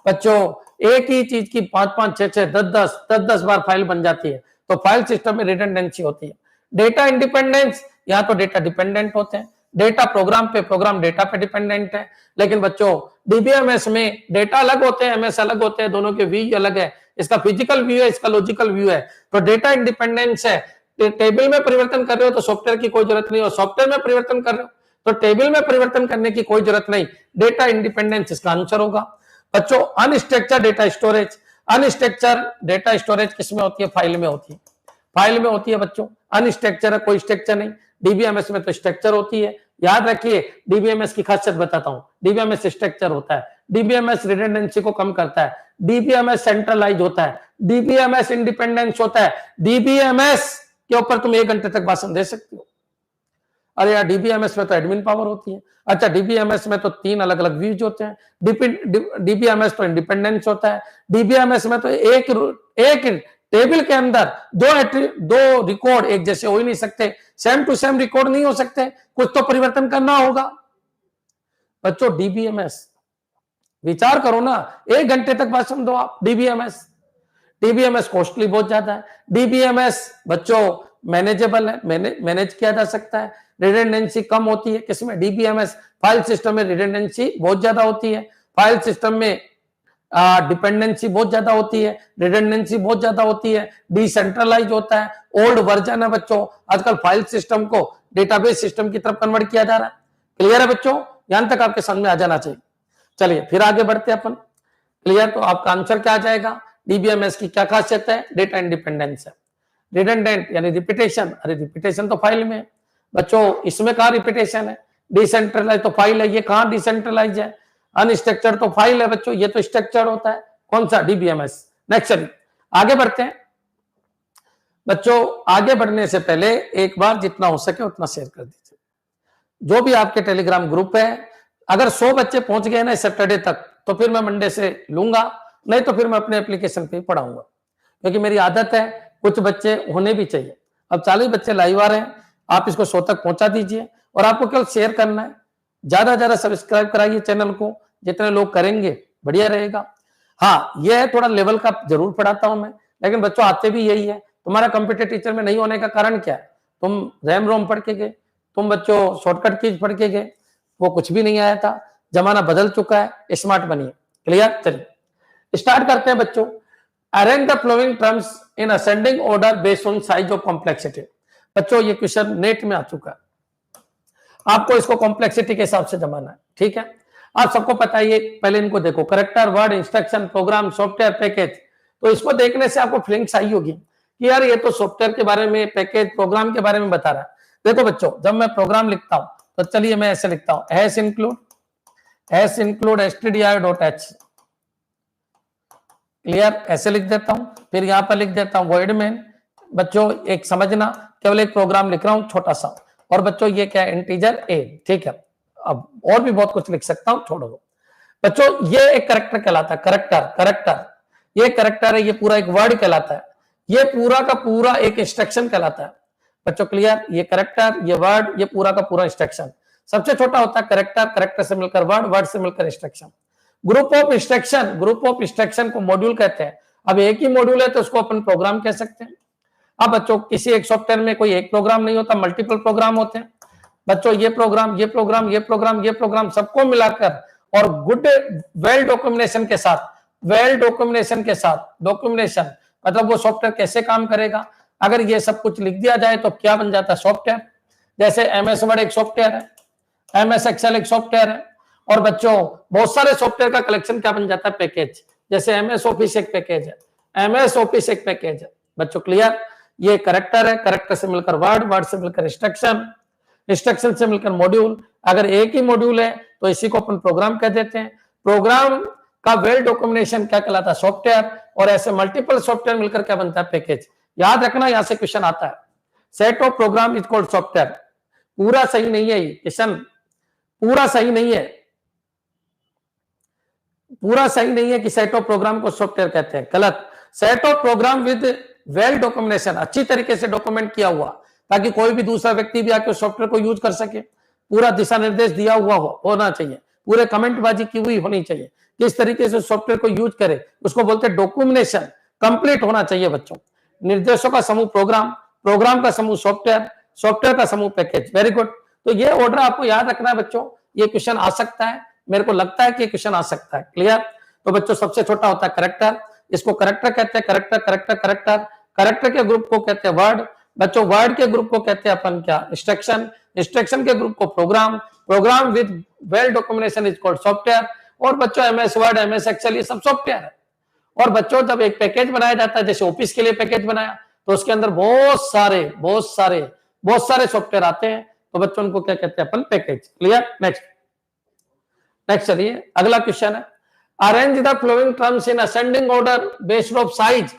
बच्चों एक ही चीज की 5-5, 6-6, 10-10 बार फाइल बन जाती है, तो फाइल सिस्टम में रिडंडेंसी होती है। डेटा इंडिपेंडेंस, यहाँ तो डेटा डिपेंडेंट होते हैं। डेटा प्रोग्राम पे, प्रोग्राम डेटा पे डिपेंडेंट है। लेकिन बच्चों डीबीएमएस में डेटा अलग होते हैं, एमएस अलग होते हैं, दोनों के व्यू अलग है। इसका फिजिकल व्यू है, इसका लॉजिकल व्यू है। तो डेटा इंडिपेंडेंस है। टेबल में परिवर्तन कर रहे हो तो सॉफ्टवेयर की कोई जरूरत नहीं, और सॉफ्टवेयर में परिवर्तन कर रहे हो तो टेबल में परिवर्तन करने की कोई जरूरत नहीं। डेटा इंडिपेंडेंस इसका आंसर होगा। बच्चों unstructured data storage, unstructured data storage किसमें होती है? फाइल में होती है। फाइल में होती है बच्चों। अनस्ट्रक्चर है, कोई स्ट्रक्चर नहीं। डीबीएमएस में तो स्ट्रक्चर होती है। याद रखिए, डीबीएमएस की खासियत बताता हूं। डीबीएमएस स्ट्रक्चर होता है, डीबीएमएस रिडंडेंसी को कम करता है, डीबीएमएस सेंट्रलाइज होता है, डीबीएमएस इंडिपेंडेंस होता है। डीबीएमएस के ऊपर तुम 1 घंटे तक भाषण दे सकते हो। अरे यार, डीबीएमएस में तो एडमिन पावर होती है। अच्छा, डीबीएमएस में तो 3 अलग अलग व्यूज होते हैं। डीबीएमएस तो इंडिपेंडेंस होता है। डीबीएमएस में तो एक टेबल के अंदर दो रिकॉर्ड एक जैसे हो ही नहीं सकते, सेम टू सेम रिकॉर्ड नहीं हो सकते, कुछ तो परिवर्तन करना होगा। बच्चों डीबीएमएस, विचार करो ना, 1 घंटे तक भाषण दो आप। डीबीएमएस कॉस्टली बहुत ज्यादा है। डीबीएमएस बच्चों मैनेजेबल है, मैनेज किया जा सकता है। रिडंडेंसी कम होती है किसमें? डीबीएमएस। फाइल सिस्टम में रिडंडेंसी बहुत ज्यादा होती है। फाइल सिस्टम में डिपेंडेंसी बहुत ज्यादा होती है, रिडंडेंसी बहुत ज्यादा होती है, डिसेंट्रलाइज होता है, ओल्ड वर्जन है बच्चों। आजकल फाइल सिस्टम को डेटाबेस सिस्टम की तरफ कन्वर्ट किया जा रहा है। क्लियर है बच्चों? यहां तक आपके समझ में आ जाना चाहिए। चलिए फिर आगे बढ़ते हैं अपन। क्लियर? तो आपका आंसर क्या आ जाएगा? डीबीएमएस की क्या खासियत है? डेटा इंडिपेंडेंस है। रिडंडेंट यानी रिपीटेशन, अरे रिपीटेशन तो फाइल में है बच्चों, इसमें कहां रिपीटेशन है? डिसेंट्रलाइज तो फाइल है, ये कहां डिसेंट्रलाइज है? अनस्ट्रक्चर्ड तो फाइल है बच्चों, ये तो स्ट्रक्चर्ड होता है। कौन सा? डीबीएमएस। नेक्स्ट चलिए आगे बढ़ते हैं बच्चों। आगे बढ़ने से पहले एक बार जितना हो सके उतना शेयर कर दीजिए। जो भी आपके टेलीग्राम ग्रुप है, अगर 100 बच्चे पहुंच गए ना सैटरडे तक, तो फिर मैं मंडे से लूंगा, नहीं तो फिर मैं अपने एप्लीकेशन पे पढ़ाऊंगा, क्योंकि मेरी आदत है कुछ बच्चे होने भी चाहिए। अब 40 बच्चे लाइव आ रहे हैं, आप इसको 100 तक पहुंचा दीजिए और आपको केवल शेयर करना है। ज्यादा ज्यादा सब्सक्राइब कराइए चैनल को, जितने लोग करेंगे बढ़िया रहेगा। हाँ, यह है थोड़ा लेवल का जरूर पढ़ाता हूं मैं, लेकिन बच्चों आते भी यही है। तुम्हारा कंप्यूटर टीचर में नहीं होने का कारण क्या है? तुम रैम रोम पढ़ के गए, तुम बच्चों शॉर्टकट कीज पढ़ के गए, वो कुछ भी नहीं आया था। जमाना बदल चुका है, स्मार्ट बनिए। क्लियर? चलिए स्टार्ट करते हैं बच्चों। Arrange the flowing terms in ascending order based on size of complexity. बच्चों ये क्वेश्चन नेट में आ चुका है, आपको इसको कॉम्प्लेक्सिटी के हिसाब से जमाना है। ठीक है, आप सबको पता है। पहले इनको देखो, character, word, instruction, program, software, package. तो इसको देखने से आपको फीलिंग्स आई होगी कि यार ये तो सॉफ्टवेयर के बारे में, पैकेज, प्रोग्राम के बारे में बता रहा है। देखो बच्चों, जब मैं प्रोग्राम लिखता हूं तो चलिए मैं ऐसे लिखता हूं, एस इंक्लूड stdio.h। क्लियर? ऐसे लिख देता हूं। फिर यहां पर लिख देता हूं void main। बच्चों एक समझना, केवल एक प्रोग्राम लिख रहा हूं छोटा सा, और बच्चों ये क्या है? Integer a। ठीक है, अब और भी बहुत कुछ लिख सकता हूं, छोड़ो बच्चों। ये एक करेक्टर कहलाता है। करेक्टर ये करेक्टर है, ये पूरा एक वर्ड कहलाता है, ये पूरा का पूरा एक इंस्ट्रक्शन कहलाता है बच्चों। क्लियर? ये करेक्टर, ये वर्ड, ये पूरा का पूरा इंस्ट्रक्शन। सबसे छोटा होता है करेक्टर से मिलकर वर्ड से मिलकर इंस्ट्रक्शन। ग्रुप ऑफ इंस्ट्रक्शन को मॉड्यूल कहते हैं। अब एक ही मॉड्यूल है तो उसको अपन प्रोग्राम कह सकते हैं। अब बच्चों किसी एक सॉफ्टवेयर में कोई एक प्रोग्राम नहीं होता, मल्टीपल प्रोग्राम होते हैं बच्चों। ये प्रोग्राम सबको मिलाकर और गुड वेल डॉक्यूमेंटेशन के साथ डॉक्यूमेंटेशन, मतलब वो सॉफ्टवेयर कैसे काम करेगा, अगर ये सब कुछ लिख दिया जाए तो क्या बन जाता है? सॉफ्टवेयर। जैसे एमएस वर्ड एक सॉफ्टवेयर है, एमएस एक्सेल एक सॉफ्टवेयर है, और बच्चों बहुत सारे सॉफ्टवेयर का कलेक्शन क्या बन जाता है? पैकेज। जैसे एमएस ऑफिस एक पैकेज है बच्चों। क्लियर? ये करेक्टर है, करेक्टर से मिलकर वर्ड से मिलकर इंस्ट्रक्शन से मिलकर मॉड्यूल। अगर एक ही मॉड्यूल है तो इसी को अपन प्रोग्राम कह देते हैं। प्रोग्राम का वेल डॉक्यूमेंटेशन क्या कहलाता है? सॉफ्टवेयर। और ऐसे मल्टीपल सॉफ्टवेयर मिलकर क्या बनता है? पैकेज। याद रखना, यहां से क्वेश्चन आता है, set of program is called software. पूरा सही नहीं है ये क्वेश्चन, पूरा सही नहीं है कि सेट ऑफ प्रोग्राम को सॉफ्टवेयर कहते हैं, गलत। Set of program with well documentation, अच्छी तरीके से डॉक्यूमेंट किया हुआ, ताकि कोई भी दूसरा व्यक्ति भी आके सॉफ्टवेयर को यूज कर सके। पूरा दिशा निर्देश दिया हुआ होना चाहिए, पूरे कमेंट बाजी की हुई होनी चाहिए, किस तरीके से सॉफ्टवेयर को यूज करे, उसको बोलते हैं डॉक्यूमेंटेशन। कंप्लीट होना चाहिए बच्चों। निर्देशों का समूह प्रोग्राम का समूह सॉफ्टवेयर का समूह पैकेज। Very good. तो ये ऑर्डर आपको याद रखना है बच्चों, ये क्वेश्चन आ सकता है, मेरे को लगता है कि क्वेश्चन आ सकता है। क्लियर? तो बच्चों सबसे छोटा होता है करेक्टर, इसको करेक्टर कहते हैं। करेक्टर के ग्रुप को कहते हैं वर्ड बच्चों। वर्ड के ग्रुप को कहते हैं अपन क्या? इंस्ट्रक्शन के ग्रुप को program with well documentation is called software. और बच्चों एमएस वर्ड, एमएस एक्सेल, ये सब सॉफ्टवेयर है। और बच्चों जब एक पैकेज बनाया जाता है, जैसे ऑफिस के लिए पैकेज बनाया, तो उसके अंदर बहुत सारे सॉफ्टवेयर आते हैं, तो बच्चों उनको क्या कहते हैं? अपन पैकेज। क्लियर? नेक्स्ट चलिए अगला क्वेश्चन है, arrange the flowing terms in ascending order based of size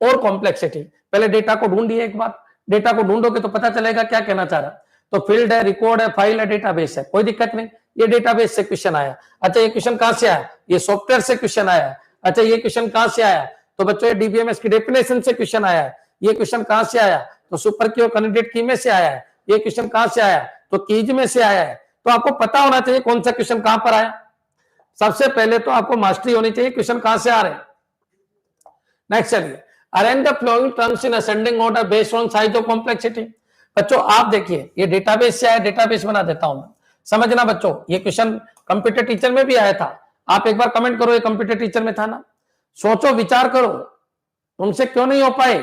और कॉम्प्लेक्सिटी। पहले डेटा को ढूंढिए एक बार, डेटा को ढूंढोगे तो पता चलेगा क्या कहना चाह रहा है। तो फील्ड है, रिकॉर्ड है, फाइल है, डेटाबेस है, कोई दिक्कत नहीं। ये डेटाबेस से क्वेश्चन आया। अच्छा ये क्वेश्चन कहां से आया? ये सॉफ्टवेयर से क्वेश्चन आया। अच्छा ये क्वेश्चन कहां से आया? तो बच्चों डीबीएमएस की डेफिनेशन से क्वेश्चन आया है। ये क्वेश्चन कहां से आया? तो सुपर की और कैंडिडेट की में से आया है। ये क्वेश्चन कहां से आया? तो कीज में से आया है। तो आपको पता होना चाहिए कौन सा क्वेश्चन कहां पर आया। सबसे पहले तो आपको मास्टरी होनी चाहिए क्वेश्चन कहां से आ रहे हैं। नेक्स्ट चलिए, arrange the flowing terms in ascending order based on size of complexity. बच्चों आप देखिए, ये डेटाबेस से आया, डेटाबेस बना देता हूं मैं, समझना बच्चों। ये क्वेश्चन कंप्यूटर टीचर में भी आया था, आप एक बार कमेंट करो, ये कंप्यूटर टीचर में था ना? सोचो, विचार करो, तुमसे क्यों नहीं हो पाए,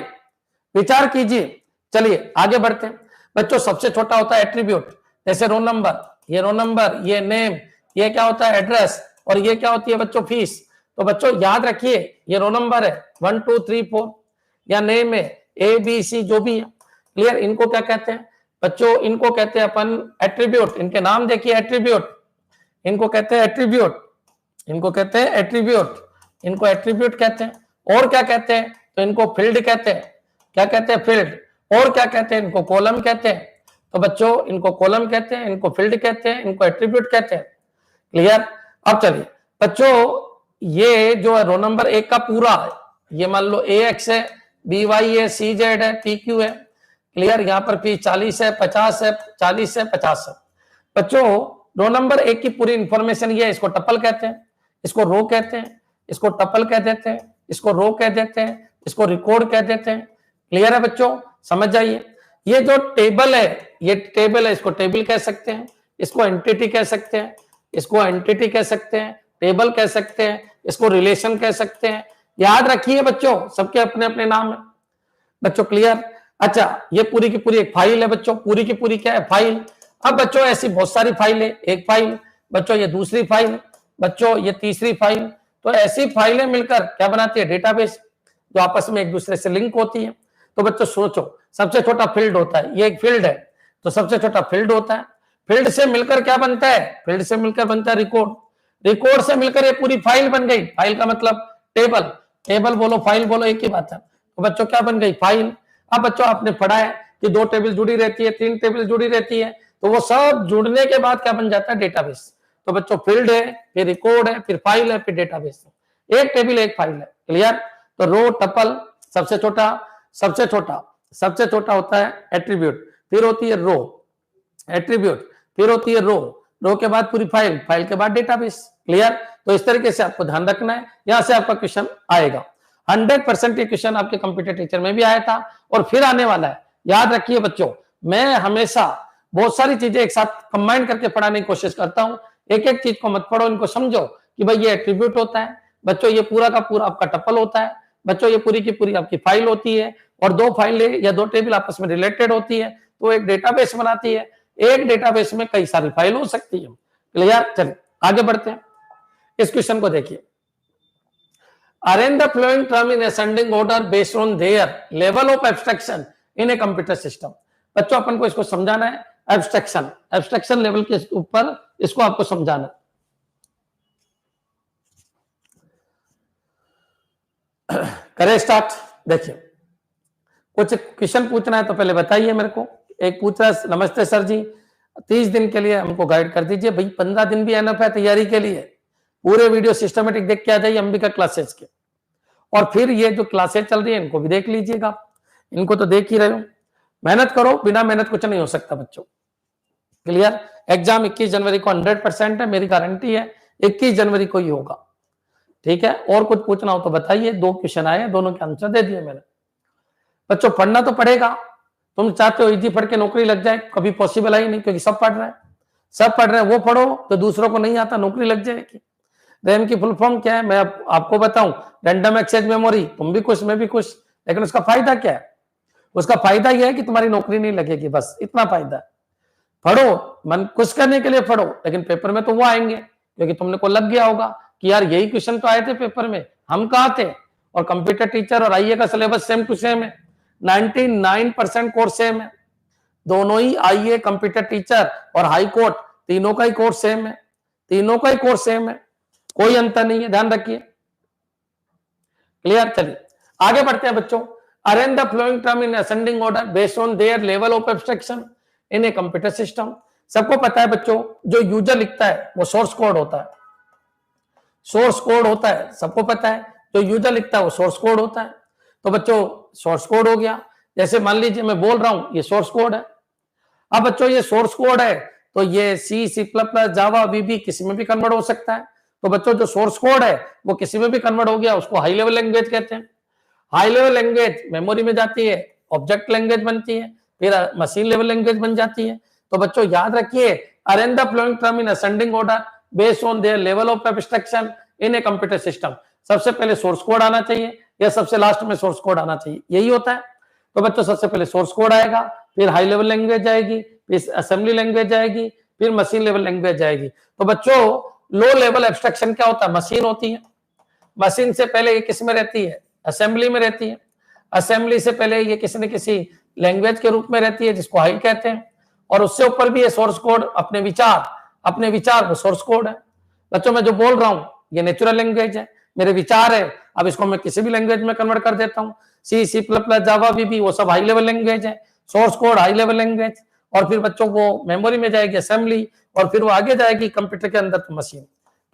विचार कीजिए। चलिए आगे बढ़ते हैं बच्चों। सबसे छोटा होता है एट्रीब्यूट, जैसे रोल नंबर, ये नेम, ये क्या होता है एड्रेस, और ये क्या होती है बच्चों फीस। तो बच्चों याद रखिए, ये रोल नंबर है 1 2 3 4, या नेम है ABC, जो भी है। क्लियर? इनको क्या कहते हैं बच्चों? इनको कहते हैं अपन एट्रीब्यूट। इनके नाम देखिए, एट्रीब्यूट, इनको कहते हैं एट्रीब्यूट, इनको कहते हैं एट्रीब्यूट, इनको एट्रीब्यूट कहते हैं। और क्या कहते हैं? तो इनको फील्ड कहते हैं। क्या कहते हैं? फील्ड। और क्या कहते हैं? इनको कॉलम कहते हैं। तो बच्चों इनको कॉलम कहते हैं, इनको फील्ड कहते हैं, इनको एट्रीब्यूट कहते हैं। क्लियर? अब चलिए बच्चों, ये जो है रोल नंबर 1 का पूरा है, ये मान लो AX है, BY है, CZ है, PQ है। क्लियर? यहाँ पर P 40 है, 50 है, 40 है, 50 है। बच्चों रोल नंबर 1 की पूरी इंफॉर्मेशन ये है। इसको टपल कहते हैं, इसको रो कहते हैं, इसको टपल कह देते हैं, इसको रो कह देते हैं, इसको रिकॉर्ड कह देते हैं। क्लियर है बच्चों? समझ जाइए। ये जो टेबल है, ये टेबल है, इसको टेबल कह सकते हैं, इसको एंटिटी कह सकते हैं, इसको एंटिटी कह सकते हैं, टेबल कह सकते हैं, इसको रिलेशन कह सकते हैं। याद रखिए बच्चों, सबके अपने अपने नाम है बच्चों। क्लियर? अच्छा, ये पूरी की पूरी एक फाइल है बच्चों, पूरी की पूरी क्या है? फाइल। अब बच्चों ऐसी बहुत सारी फाइल है, एक फाइल बच्चों, ये दूसरी फाइल बच्चों, ये तीसरी फाइल। तो ऐसी फाइलें मिलकर क्या बनाती है? डेटाबेस, जो आपस में एक दूसरे से लिंक होती है। तो बच्चों सोचो, सबसे छोटा फील्ड होता है, ये एक फील्ड है, तो सबसे छोटा फील्ड होता है। फील्ड से मिलकर क्या बनता है? फील्ड से मिलकर बनता है रिकॉर्ड, रिकॉर्ड से मिलकर ये पूरी फाइल बन गई। फाइल का मतलब टेबल, टेबल बोलो फाइल बोलो एक ही बात है। तो बच्चों क्या बन गई? फाइल। अब बच्चों आपने पढ़ा है कि 2 टेबल जुड़ी रहती है, 3 टेबल जुड़ी रहती है, तो वो सब जुड़ने के बाद क्या बन जाता है? डेटाबेस। तो बच्चों फील्ड है, फिर रिकॉर्ड है, फिर फाइल है, फिर डेटाबेस है। एक टेबल एक फाइल है। क्लियर? तो रो, टपल सबसे छोटा, सबसे छोटा होता है एट्रीब्यूट, फिर होती है रो, एट्रीब्यूट, फिर होती है रो, रो के बाद पूरी फाइल, फाइल के बाद डेटाबेस। क्लियर? तो इस तरीके से आपको ध्यान रखना है, यहां से आपका क्वेश्चन आएगा। 100% ये क्वेश्चन आपके कंप्यूटर टीचर में भी आया था और फिर आने वाला है। याद रखिए बच्चों, मैं हमेशा बहुत सारी चीजें एक साथ कंबाइन करके पढ़ाने की कोशिश करता हूं। एक एक चीज को मत पढ़ो, इनको समझो कि भाई ये एट्रीब्यूट होता है बच्चों, ये पूरा का पूरा आपका टपल होता है बच्चों, ये पूरी की पूरी आपकी फाइल होती है, और 2 फाइलें या 2 टेबल आपस में रिलेटेड होती है, तो एक डेटाबेस बनाती है। एक डेटाबेस में कई सारी फाइल हो सकती है। क्लियर? चलिए आगे बढ़ते हैं। इस क्वेश्चन को देखिए, arrange the flowing term in ascending order based on their level of abstraction in a computer system. बच्चों अपन को इसको समझाना है, एब्स्ट्रैक्शन, एब्स्ट्रैक्शन लेवल के ऊपर इसको आपको समझाना है। करें स्टार्ट। देखिए कुछ क्वेश्चन पूछना है तो पहले बताइए मेरे को। एक पूछ रहा है, नमस्ते सर जी, 30 दिन के लिए हमको गाइड कर दीजिए। भाई 15 दिन भी एनफ है तैयारी के लिए। पूरे वीडियो सिस्टमेटिक देख के आ जाइए अंबिका क्लासेस के, और फिर ये जो क्लासेस चल रही है इनको भी देख लीजिएगा। इनको तो देख ही रहे हो। मेहनत करो, बिना मेहनत कुछ नहीं हो सकता बच्चों। क्लियर? एग्जाम 21 जनवरी को 100% है, मेरी गारंटी है 21 जनवरी को ही होगा। ठीक है? और कुछ पूछना हो तो बताइए। 2 क्वेश्चन आए, दोनों के आंसर दे दिए मैंने। बच्चों पढ़ना तो पड़ेगा। तुम चाहते हो इजी पढ़ के नौकरी लग जाए, कभी पॉसिबल है ही नहीं, क्योंकि सब पढ़ रहे हैं, सब पढ़ रहे हैं। वो पढ़ो तो दूसरों को नहीं आता, नौकरी लग जाएगी। रैम की फुल फॉर्म क्या है मैं आपको बताऊं? Random access memory. तुम भी खुश, मैं भी खुश, लेकिन उसका फायदा क्या है? उसका फायदा यह है कि तुम्हारी नौकरी नहीं लगेगी, बस इतना फायदा है। पढ़ो, मन खुश करने के लिए पढ़ो, लेकिन पेपर में तो वो आएंगे, क्योंकि तुमने को लग गया होगा कि यार यही क्वेश्चन तो आए थे पेपर में, हम कहाँ थे। और कंप्यूटर टीचर और आईए का सिलेबस सेम टू सेम है, 99% कोर्स सेम है। दोनों ही आईए, कंप्यूटर टीचर और हाई कोर्ट, तीनों का ही कोर्स सेम है, तीनों का ही कोर्स सेम है, कोई अंतर नहीं है, ध्यान रखिए। क्लियर? चलिए आगे बढ़ते हैं बच्चों। Arrange the flowing term in ascending order based on their level of abstraction in a computer system. सबको पता है बच्चों, जो यूजर लिखता है वो सोर्स कोड होता है, सोर्स कोड होता है, सबको पता है। जो यूजर लिखता है वो सोर्स कोड होता है। तो बच्चों सोर्स कोड हो गया, जैसे मान लीजिए मैं बोल रहा हूं ये सोर्स कोड है। अब बच्चों ये सोर्स कोड है तो ये C++, जावा, VB किसी में भी कन्वर्ट हो सकता है। तो बच्चों जो सोर्स कोड है वो किसी में भी कन्वर्ट हो गया, उसको हाई लेवल लैंग्वेज कहते हैं। हाई लेवल लैंग्वेज मेमोरी में जाती है, ऑब्जेक्ट लैंग्वेज बनती है, फिर मशीन लेवल लैंग्वेज बन जाती है। तो बच्चों याद रखिए, arrange the flowing term in ascending order based on their level of abstraction in a computer system. सबसे पहले सोर्स कोड आना चाहिए या सबसे लास्ट में सोर्स कोड आना चाहिए, यही होता है। तो बच्चों सबसे पहले सोर्स कोड आएगा, फिर हाई लेवल लैंग्वेज आएगी, फिर असेंबली लैंग्वेज आएगी, फिर मशीन लेवल लैंग्वेज आएगी। तो बच्चों लो लेवल एब्स्ट्रैक्शन क्या होता है? मशीन होती है। मशीन से पहले ये किस में रहती है? असेंबली में रहती है। असेंबली से पहले ये किसी न किसी लैंग्वेज के रूप में रहती है जिसको हाई कहते हैं, और उससे ऊपर भी ये सोर्स कोड अपने विचार वो सोर्स कोड है। बच्चों मैं जो बोल रहा हूं ये नेचुरल लैंग्वेज है, मेरे विचार है, अब इसको मैं किसी भी लैंग्वेज में कन्वर्ट कर देता हूँ। सी, सी प्लस प्लस, जावा, वीबी, वो सब हाई लेवल लैंग्वेज है। Source code high level language, और फिर बच्चों वो मेमोरी में जाएगी असेंबली, और फिर वो आगे जाएगी कंप्यूटर के अंदर तो मशीन।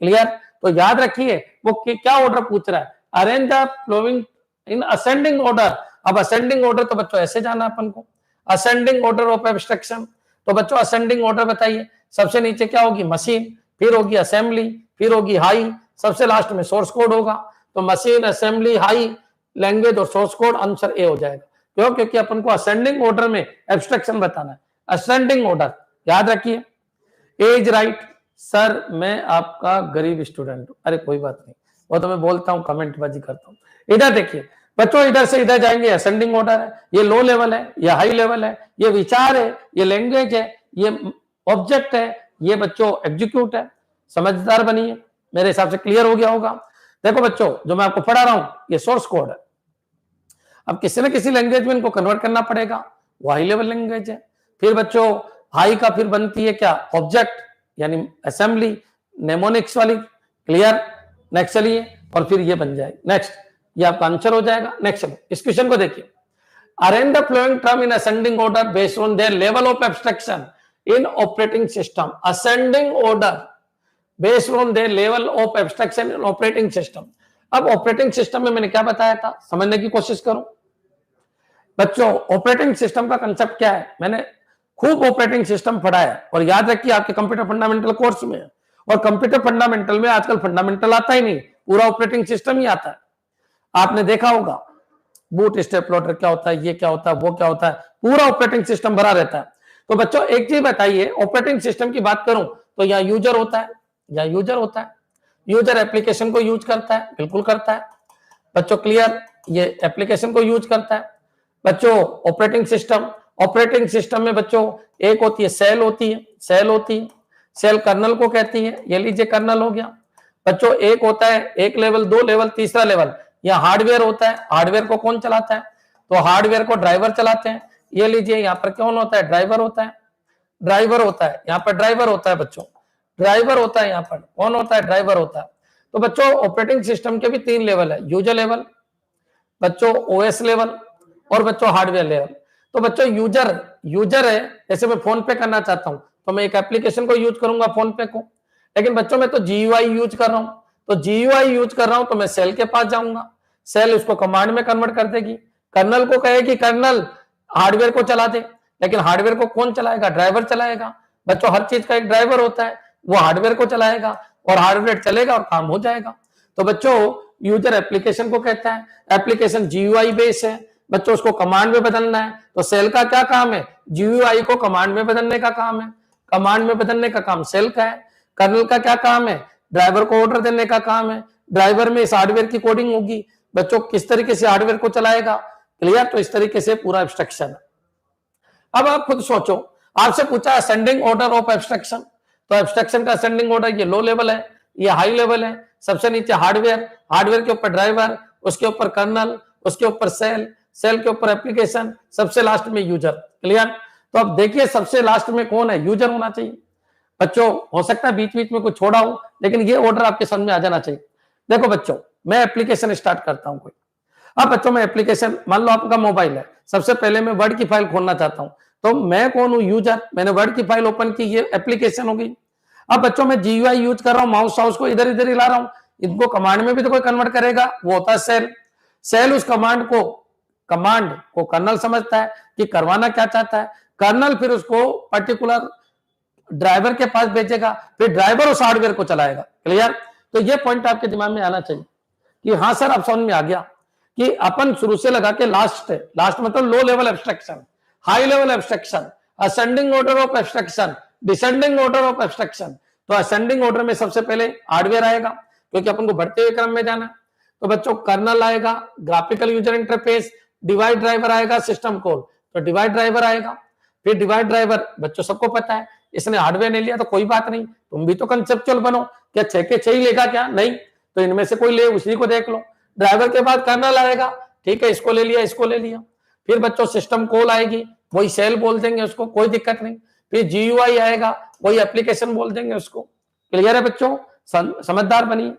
क्लियर? तो याद रखिए वो क्या ऑर्डर पूछ रहा है, arrange the following in ascending order. अब असेंडिंग ऑर्डर तो बच्चों ऐसे जाना अपन को, असेंडिंग ऑर्डर ऑफ एब्स्ट्रैक्शन। तो बच्चों असेंडिंग ऑर्डर बताइए, सबसे नीचे क्या होगी? मशीन, फिर होगी असेंबली, फिर होगी हाई, सबसे लास्ट में सोर्स कोड होगा। तो मशीन, असेंबली, हाई लैंग्वेज और सोर्स कोड, आंसर ए हो जाएगा। क्यों? क्योंकि अपन को असेंडिंग ऑर्डर में एब्स्ट्रैक्शन बताना है, असेंडिंग ऑर्डर। याद रखिए। एज राइट सर, मैं आपका गरीब स्टूडेंट हूं। अरे कोई बात नहीं, वो तो मैं बोलता हूं, कमेंट बाजी करता हूं। इधर देखिए बच्चों, इधर से इधर जाएंगे, असेंडिंग ऑर्डर है, ये लो लेवल है, ये हाई लेवल है, ये विचार है, ये लैंग्वेज है, ये ऑब्जेक्ट है, ये बच्चों एग्जीक्यूट है। समझदार बनिए, मेरे हिसाब से क्लियर हो गया होगा। देखो बच्चों, जो मैं आपको पढ़ा रहा हूं ये सोर्स कोड है। अब किसी न किसी लैंग्वेज में इनको कन्वर्ट करना पड़ेगा, वो हाई लेवल लैंग्वेज है। फिर बच्चों हाई का फिर बनती है क्या? ऑब्जेक्ट, यानी असेंबली, नेमोनिक्स वाली। क्लियर? नेक्स्ट चलिए, और फिर ये बन जाएगी। नेक्स्ट, ये आपका आंसर हो जाएगा। नेक्स्ट चलो, इस क्वेश्चन को देखिए। Arrange the flowing term in ascending order based on their level of abstraction in operating system. Ascending order based on their level of abstraction in operating system. अब operating system में मैंने क्या बताया था, समझने की कोशिश करो बच्चों। ऑपरेटिंग सिस्टम का कंसेप्ट क्या है? मैंने खूब ऑपरेटिंग सिस्टम पढ़ा है, और याद रखिए आपके कंप्यूटर फंडामेंटल कोर्स में, और कंप्यूटर फंडामेंटल में आजकल फंडामेंटल आता ही नहीं, पूरा ऑपरेटिंग सिस्टम ही आता है। आपने देखा होगा बूट स्टेप लोडर क्या होता है, ये क्या होता है, वो क्या होता है, पूरा ऑपरेटिंग सिस्टम भरा रहता है। तो बच्चों एक चीज बताइए, ऑपरेटिंग सिस्टम की बात करूं तो यहाँ यूजर होता है, यहाँ यूजर होता है। यूजर एप्लीकेशन को यूज करता है, बिल्कुल करता है बच्चों। क्लियर? ये एप्लीकेशन को यूज करता है बच्चों। ऑपरेटिंग सिस्टम में बच्चों एक होती है सेल, होती है सेल कर्नल को कहती है। ये लीजिए कर्नल हो गया बच्चों। एक होता है एक लेवल, दो लेवल, तीसरा लेवल, यहाँ हार्डवेयर होता है। हार्डवेयर को कौन चलाता है? तो हार्डवेयर को ड्राइवर चलाते हैं। ये लीजिए यहाँ पर कौन होता है? ड्राइवर होता है। यहाँ पर ड्राइवर होता है बच्चों, ड्राइवर होता है। यहाँ पर कौन होता है? ड्राइवर होता है। तो बच्चों ऑपरेटिंग सिस्टम के भी तीन लेवल है, यूजर लेवल बच्चों, ओएस लेवल, और बच्चों हार्डवेयर लेवल। तो बच्चों यूजर है, जैसे मैं फोन पे करना चाहता हूं तो मैं एक एप्लीकेशन को यूज करूंगा फोन पे को, लेकिन बच्चों मैं तो जीयूआई यूज कर रहा हूं। तो जीयूआई यूज कर रहा हूं तो मैं सेल के पास जाऊंगा, सेल उसको कमांड में कन्वर्ट कर देगी। कर्नल को कहेगी कर्नल हार्डवेयर को चला दे, लेकिन हार्डवेयर को कौन चलाएगा? ड्राइवर चलाएगा बच्चों। हर चीज का एक ड्राइवर होता है, वो हार्डवेयर को चलाएगा, और हार्डवेयर चलेगा और काम हो जाएगा। तो बच्चों यूजर एप्लीकेशन को कहता है, एप्लीकेशन जीयूआई बेस है बच्चों, उसको कमांड में बदलना है। तो सेल का क्या काम है? जीयूआई को कमांड में बदलने का काम है, कमांड में बदलने का काम सेल का है। कर्नल का क्या काम है? ड्राइवर को ऑर्डर देने का काम है। ड्राइवर में इस हार्डवेयर की कोडिंग होगी बच्चों, किस तरीके से हार्डवेयर को चलाएगा। क्लियर? तो इस तरीके से पूरा एब्स्ट्रैक्शन है। अब आप खुद सोचो, आपसे पूछा असेंडिंग ऑर्डर ऑफ एब्स्ट्रैक्शन, तो एब्स्ट्रैक्शन का असेंडिंग ऑर्डर ये लो लेवल है, ये हाई लेवल है। सबसे नीचे हार्डवेयर, हार्डवेयर के ऊपर ड्राइवर, उसके ऊपर कर्नल, उसके ऊपर सेल, सेल के ऊपर एप्लीकेशन, सबसे लास्ट में यूजर। क्लियर? तो अब देखिए सबसे लास्ट में कौन है? यूजर होना चाहिए बच्चों। हो सकता है बीच बीच में कुछ छोड़ा हो, लेकिन ये ऑर्डर आपके समझ में आ जाना चाहिए। देखो बच्चों, मैं एप्लीकेशन स्टार्ट करता हूं कोई। अब बच्चों मैं एप्लीकेशन, मान लो आपका मोबाइल है, सबसे पहले मैं वर्ड की फाइल खोलना चाहता हूं, तो मैं कौन हूं? यूजर। मैंने वर्ड की फाइल ओपन की, ये एप्लीकेशन हो गई। अब बच्चों मैं जीयूआई यूज कर रहा हूं, माउस को इधर इधर हिला रहा हूं, इनको कमांड में भी तो कोई कन्वर्ट करेगा, वो होता है सेल। सेल उस कमांड को कर्नल समझता है कि करवाना क्या चाहता है। कर्नल फिर उसको पर्टिकुलर ड्राइवर के पास भेजेगा, फिर ड्राइवर उस हार्डवेयर को चलाएगा। क्लियर? तो ये पॉइंट आपके दिमाग में आना चाहिए कि हाँ सर अब समझ में आ गया कि अपन शुरू से लगा के लास्ट मतलब low level abstraction, high level abstraction, ascending order of abstraction, descending order of abstraction. तो असेंडिंग ऑर्डर में सबसे पहले हार्डवेयर आएगा, क्योंकि अपन को बढ़ते हुए क्रम में जाना है। तो बच्चों कर्नल आएगा, graphical user interface, device driver आएगा, सिस्टम कॉल। तो डिवाइस ड्राइवर आएगा, फिर डिवाइस ड्राइवर बच्चों सबको पता है, इसने हार्डवेयर नहीं लिया तो कोई बात नहीं, तुम भी तो कंसेप्चुअल बनो, क्या 6 के 6 ही लेगा क्या? नहीं, तो इनमें से कोई ले, उसी को देख लो। ड्राइवर के बाद कर्नल आएगा, ठीक है, इसको ले लिया, इसको ले लिया। फिर बच्चों सिस्टम कॉल आएगी, वही सेल बोल देंगे उसको, कोई दिक्कत नहीं। फिर GUI आएगा, वही एप्लीकेशन बोल देंगे उसको। क्लियर है बच्चों? समझदार बनिए,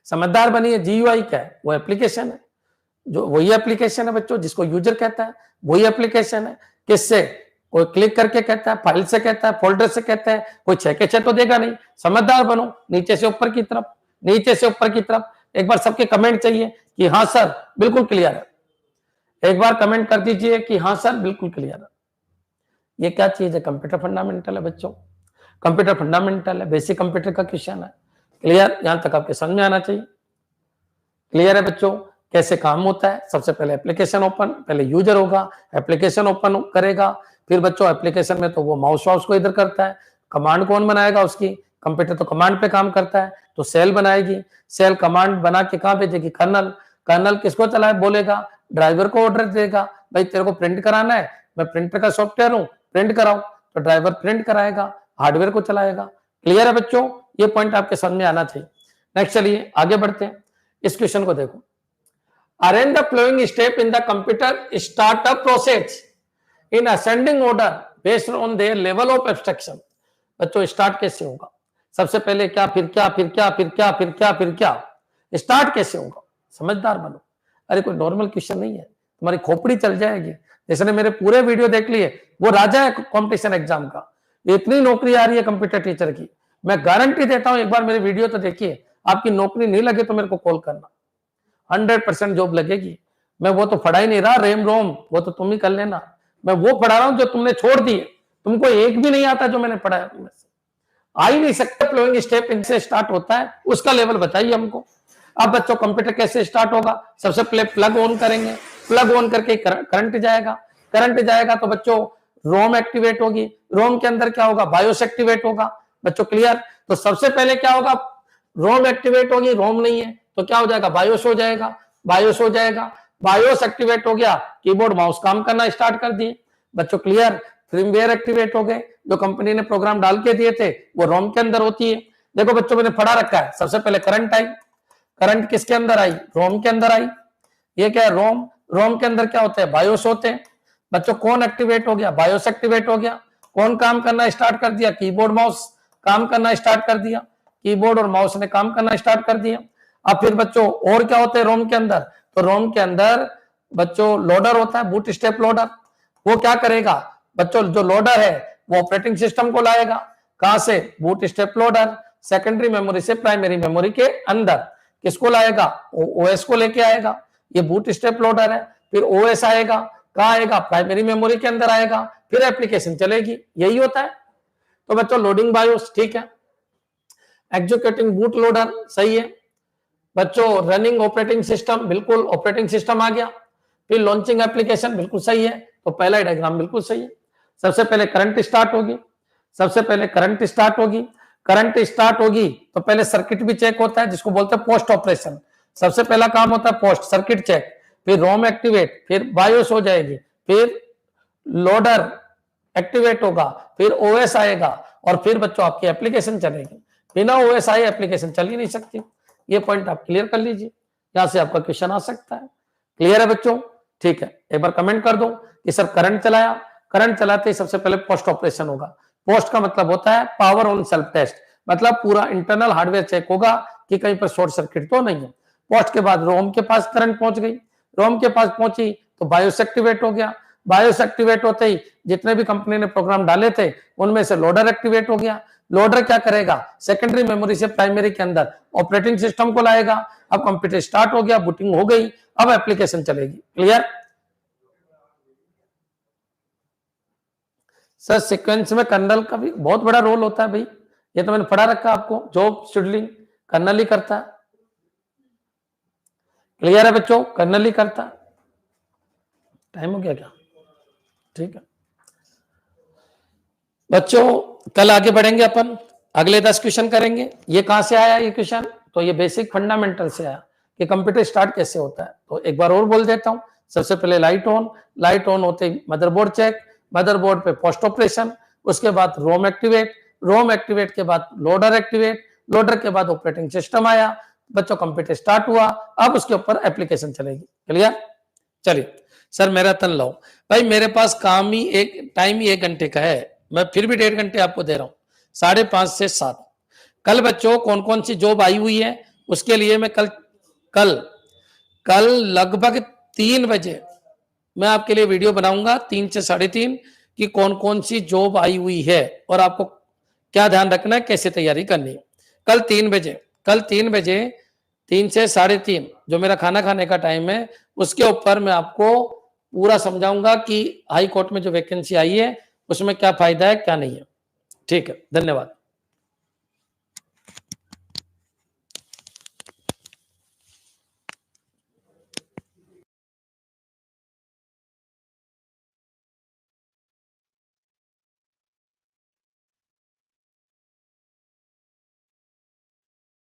समझदार बनिए। GUI क्या है? वो एप्लीकेशन है, जो वही एप्लीकेशन है बच्चों जिसको यूजर कहता है, वही एप्लीकेशन है। किससे? कोई क्लिक करके कहता है, फाइल से कहता है, फोल्डर से कहता है, कोई 6 के 6 तो देगा नहीं। समझदार बनो, नीचे से ऊपर की तरफ, नीचे से ऊपर की तरफ। एक बार सबके कमेंट चाहिए कि हाँ सर बिल्कुल क्लियर है। एक बार कमेंट कर दीजिए कि हाँ सर बिल्कुल क्लियर है। ये क्या चीज है? कंप्यूटर फंडामेंटल है बच्चों, कंप्यूटर फंडामेंटल है, बेसिक कंप्यूटर का क्वेश्चन है। क्लियर? यहां तक आपके समझ में आना चाहिए। क्लियर है बच्चों? कैसे काम होता है? सबसे पहले एप्लीकेशन ओपन, पहले यूजर होगा, एप्लीकेशन ओपन करेगा, फिर बच्चों एप्लीकेशन में तो वो माउस वाउस को इधर करता है। कमांड कौन बनाएगा उसकी? कंप्यूटर तो कमांड पे काम करता है, तो सेल बनाएगी, सेल कमांड बना के कहां भेजेगी? कर्नल। कर्नल किसको चलाए बोलेगा? ड्राइवर को ऑर्डर देगा, भाई तेरे को प्रिंट कराना है, मैं प्रिंटर का सॉफ्टवेयर हूं, प्रिंट कराओ, तो ड्राइवर प्रिंट कराएगा, हार्डवेयर को चलाएगा। क्लियर है बच्चों? ये पॉइंट आपके समझ में आना चाहिए। नेक्स्ट चलिए आगे बढ़ते हैं, इस क्वेश्चन को देखो। Arrange the flowing step in the computer startup process in ascending order based on their level of abstraction. बच्चों स्टार्ट कैसे होगा? सबसे पहले क्या, फिर क्या, फिर क्या, फिर क्या, फिर क्या, फिर क्या, स्टार्ट कैसे होगा? समझदार बनो। अरे कोई नॉर्मल क्वेश्चन नहीं है, तुम्हारी खोपड़ी चल जाएगी। जिसने मेरे पूरे वीडियो देख लिए वो राजा है कंपटीशन एग्जाम का। इतनी नौकरी आ रही है कंप्यूटर टीचर की, मैं गारंटी देता हूं, एक बार मेरे वीडियो तो देखिए, आपकी नौकरी नहीं लगे तो मेरे को कॉल करना, 100% जॉब लगेगी। मैं वो तो पढ़ा ही नहीं रहा, रेम रोम वो तो तुम ही कर लेना, मैं वो पढ़ा रहा हूं जो तुमने छोड़ दिए। तुमको एक भी नहीं आता जो मैंने पढ़ाया, तुमने से आ ही नहीं सकता। फ्लोइंग स्टेप इनसे स्टार्ट होता है, उसका लेवल बताइए हमको। अब बच्चों कंप्यूटर कैसे स्टार्ट होगा? सबसे पहले प्लग ऑन करेंगे, प्लग ऑन करके करंट जाएगा, करंट जाएगा तो बच्चों रोम एक्टिवेट होगी, रोम के अंदर क्या होगा? बायोस एक्टिवेट होगा। बच्चों क्लियर? तो सबसे पहले क्या होगा? रोम एक्टिवेट होगी, रोम नहीं है तो क्या हो जाएगा? बायोस हो जाएगा, बायोस हो जाएगा। बायोस एक्टिवेट हो गया, कीबोर्ड माउस काम करना स्टार्ट कर दिए। बच्चों क्लियर? फर्मवेयर एक्टिवेट हो गए, जो कंपनी ने प्रोग्राम डाल के दिए थे वो रोम के अंदर होती है। देखो बच्चों मैंने पढ़ा रखा है, सबसे पहले करंट आई, करंट किसके अंदर आई? रोम के अंदर आई। ये क्या है? रोम। रोम के अंदर क्या होते हैं? बायोस होते हैं। बच्चों कौन एक्टिवेट हो गया? बायोस एक्टिवेट हो गया। कौन काम करना स्टार्ट कर दिया? कीबोर्ड माउस काम करना स्टार्ट कर दिया, कीबोर्ड और माउस ने काम करना स्टार्ट कर दिया। अब फिर बच्चों और क्या होते हैं रोम के अंदर? तो रोम के अंदर बच्चों लोडर होता है, बूट स्टेप लोडर। वो क्या करेगा बच्चों? जो लोडर है वो ऑपरेटिंग सिस्टम को लाएगा, कहां से? Boot step loader, secondary memory से प्राइमरी मेमोरी के अंदर। किसको लाएगा? ओएस को लेके आएगा, ये बूट स्टेप लोडर है। फिर ओएस आएगा, कहां आएगा? प्राइमरी मेमोरी के अंदर आएगा, फिर एप्लीकेशन चलेगी। यही होता है। तो बच्चों लोडिंग बायोस ठीक है, एग्जीक्यूटिंग बूट लोडर सही है बच्चों, रनिंग ऑपरेटिंग सिस्टम बिल्कुल ऑपरेटिंग सिस्टम आ गया, फिर लॉन्चिंग एप्लीकेशन बिल्कुल सही है। तो पहला डायग्राम बिल्कुल सही है। सबसे पहले करंट स्टार्ट होगी, सबसे पहले करंट स्टार्ट होगी, करंट स्टार्ट होगी तो पहले सर्किट भी चेक होता है जिसको बोलते हैं पोस्ट ऑपरेशन। सबसे पहला काम होता है पोस्ट सर्किट चेक, फिर रोम एक्टिवेट, फिर बायोस हो जाएगी, फिर लोडर एक्टिवेट होगा, फिर ओएस आएगा और फिर बच्चों आपकी एप्लीकेशन चलेगी। बिना ओएस आए एप्लीकेशन चल ही नहीं सकती। ये पॉइंट आप क्लियर कर लीजिए, यहां से आपका क्वेश्चन आ सकता है। क्लियर है बच्चों? ठीक है, एक बार कमेंट कर दो कि सर करंट चलाया, करंट चलाते ही सबसे पहले पोस्ट ऑपरेशन होगा। पोस्ट का मतलब होता है पावर ऑन सेल्फ टेस्ट, मतलब पूरा इंटरनल हार्डवेयर चेक होगा कि कहीं पर शॉर्ट सर्किट तो नहीं है। पोस्ट के बाद रोम के पास करंट पहुंच गई, रोम के पास पहुंची तो बायोस एक्टिवेट हो गया, बायोस एक्टिवेट होते ही जितने भी कंपनी ने प्रोग्राम डाले थे उनमें से लोडर एक्टिवेट हो गया। लोडर क्या करेगा? सेकेंडरी मेमोरी से प्राइमरी के अंदर ऑपरेटिंग सिस्टम को लाएगा। अब कंप्यूटर स्टार्ट हो गया, बूटिंग हो गई, अब एप्लीकेशन चलेगी। क्लियर? सर सीक्वेंस में कर्नल का भी बहुत बड़ा रोल होता है भाई, ये तो मैंने पढ़ा रखा आपको, जॉब शेड्यूलिंग कर्नल ही करता है। क्लियर है बच्चों? कर्नल ही करता है। टाइम हो गया क्या? ठीक है बच्चों, कल आगे बढ़ेंगे अपन। अगले 10 क्वेश्चन करेंगे। ये कहां से आया ये क्वेश्चन? तो ये बेसिक फंडामेंटल से आया कि कंप्यूटर स्टार्ट कैसे होता है। तो एक बार और बोल देता हूं। सबसे पहले लाइट ऑन होते ही मदरबोर्ड चेक, मदरबोर्ड पे पोस्ट ऑपरेशन, उसके बाद रोम एक्टिवेट के बाद लोडर के बाद ऑपरेटिंग सिस्टम आया, बच्चों कंप्यूटर स्टार्ट हुआ, अब उसके ऊपर एप्लीकेशन चलेगी। क्लियर? चलिए सर मैराथन लो भाई, मेरे पास काम ही टाइम ही 1 घंटे का है, मैं फिर भी 1.5 घंटे आपको दे रहा हूं, 5:30 से 7। कल बच्चों कौन कौन सी जॉब आई हुई है उसके लिए मैं कल लगभग 3 बजे मैं आपके लिए वीडियो बनाऊंगा, 3 से 3:30 कि कौन कौन सी जॉब आई हुई है और आपको क्या ध्यान रखना है, कैसे तैयारी करनी है। कल 3 बजे 3 से 3:30 जो मेरा खाना खाने का टाइम है, उसके ऊपर मैं आपको पूरा समझाऊंगा कि हाई कोर्ट में जो वैकेंसी आई है उसमें क्या फायदा है क्या नहीं है। ठीक है, धन्यवाद।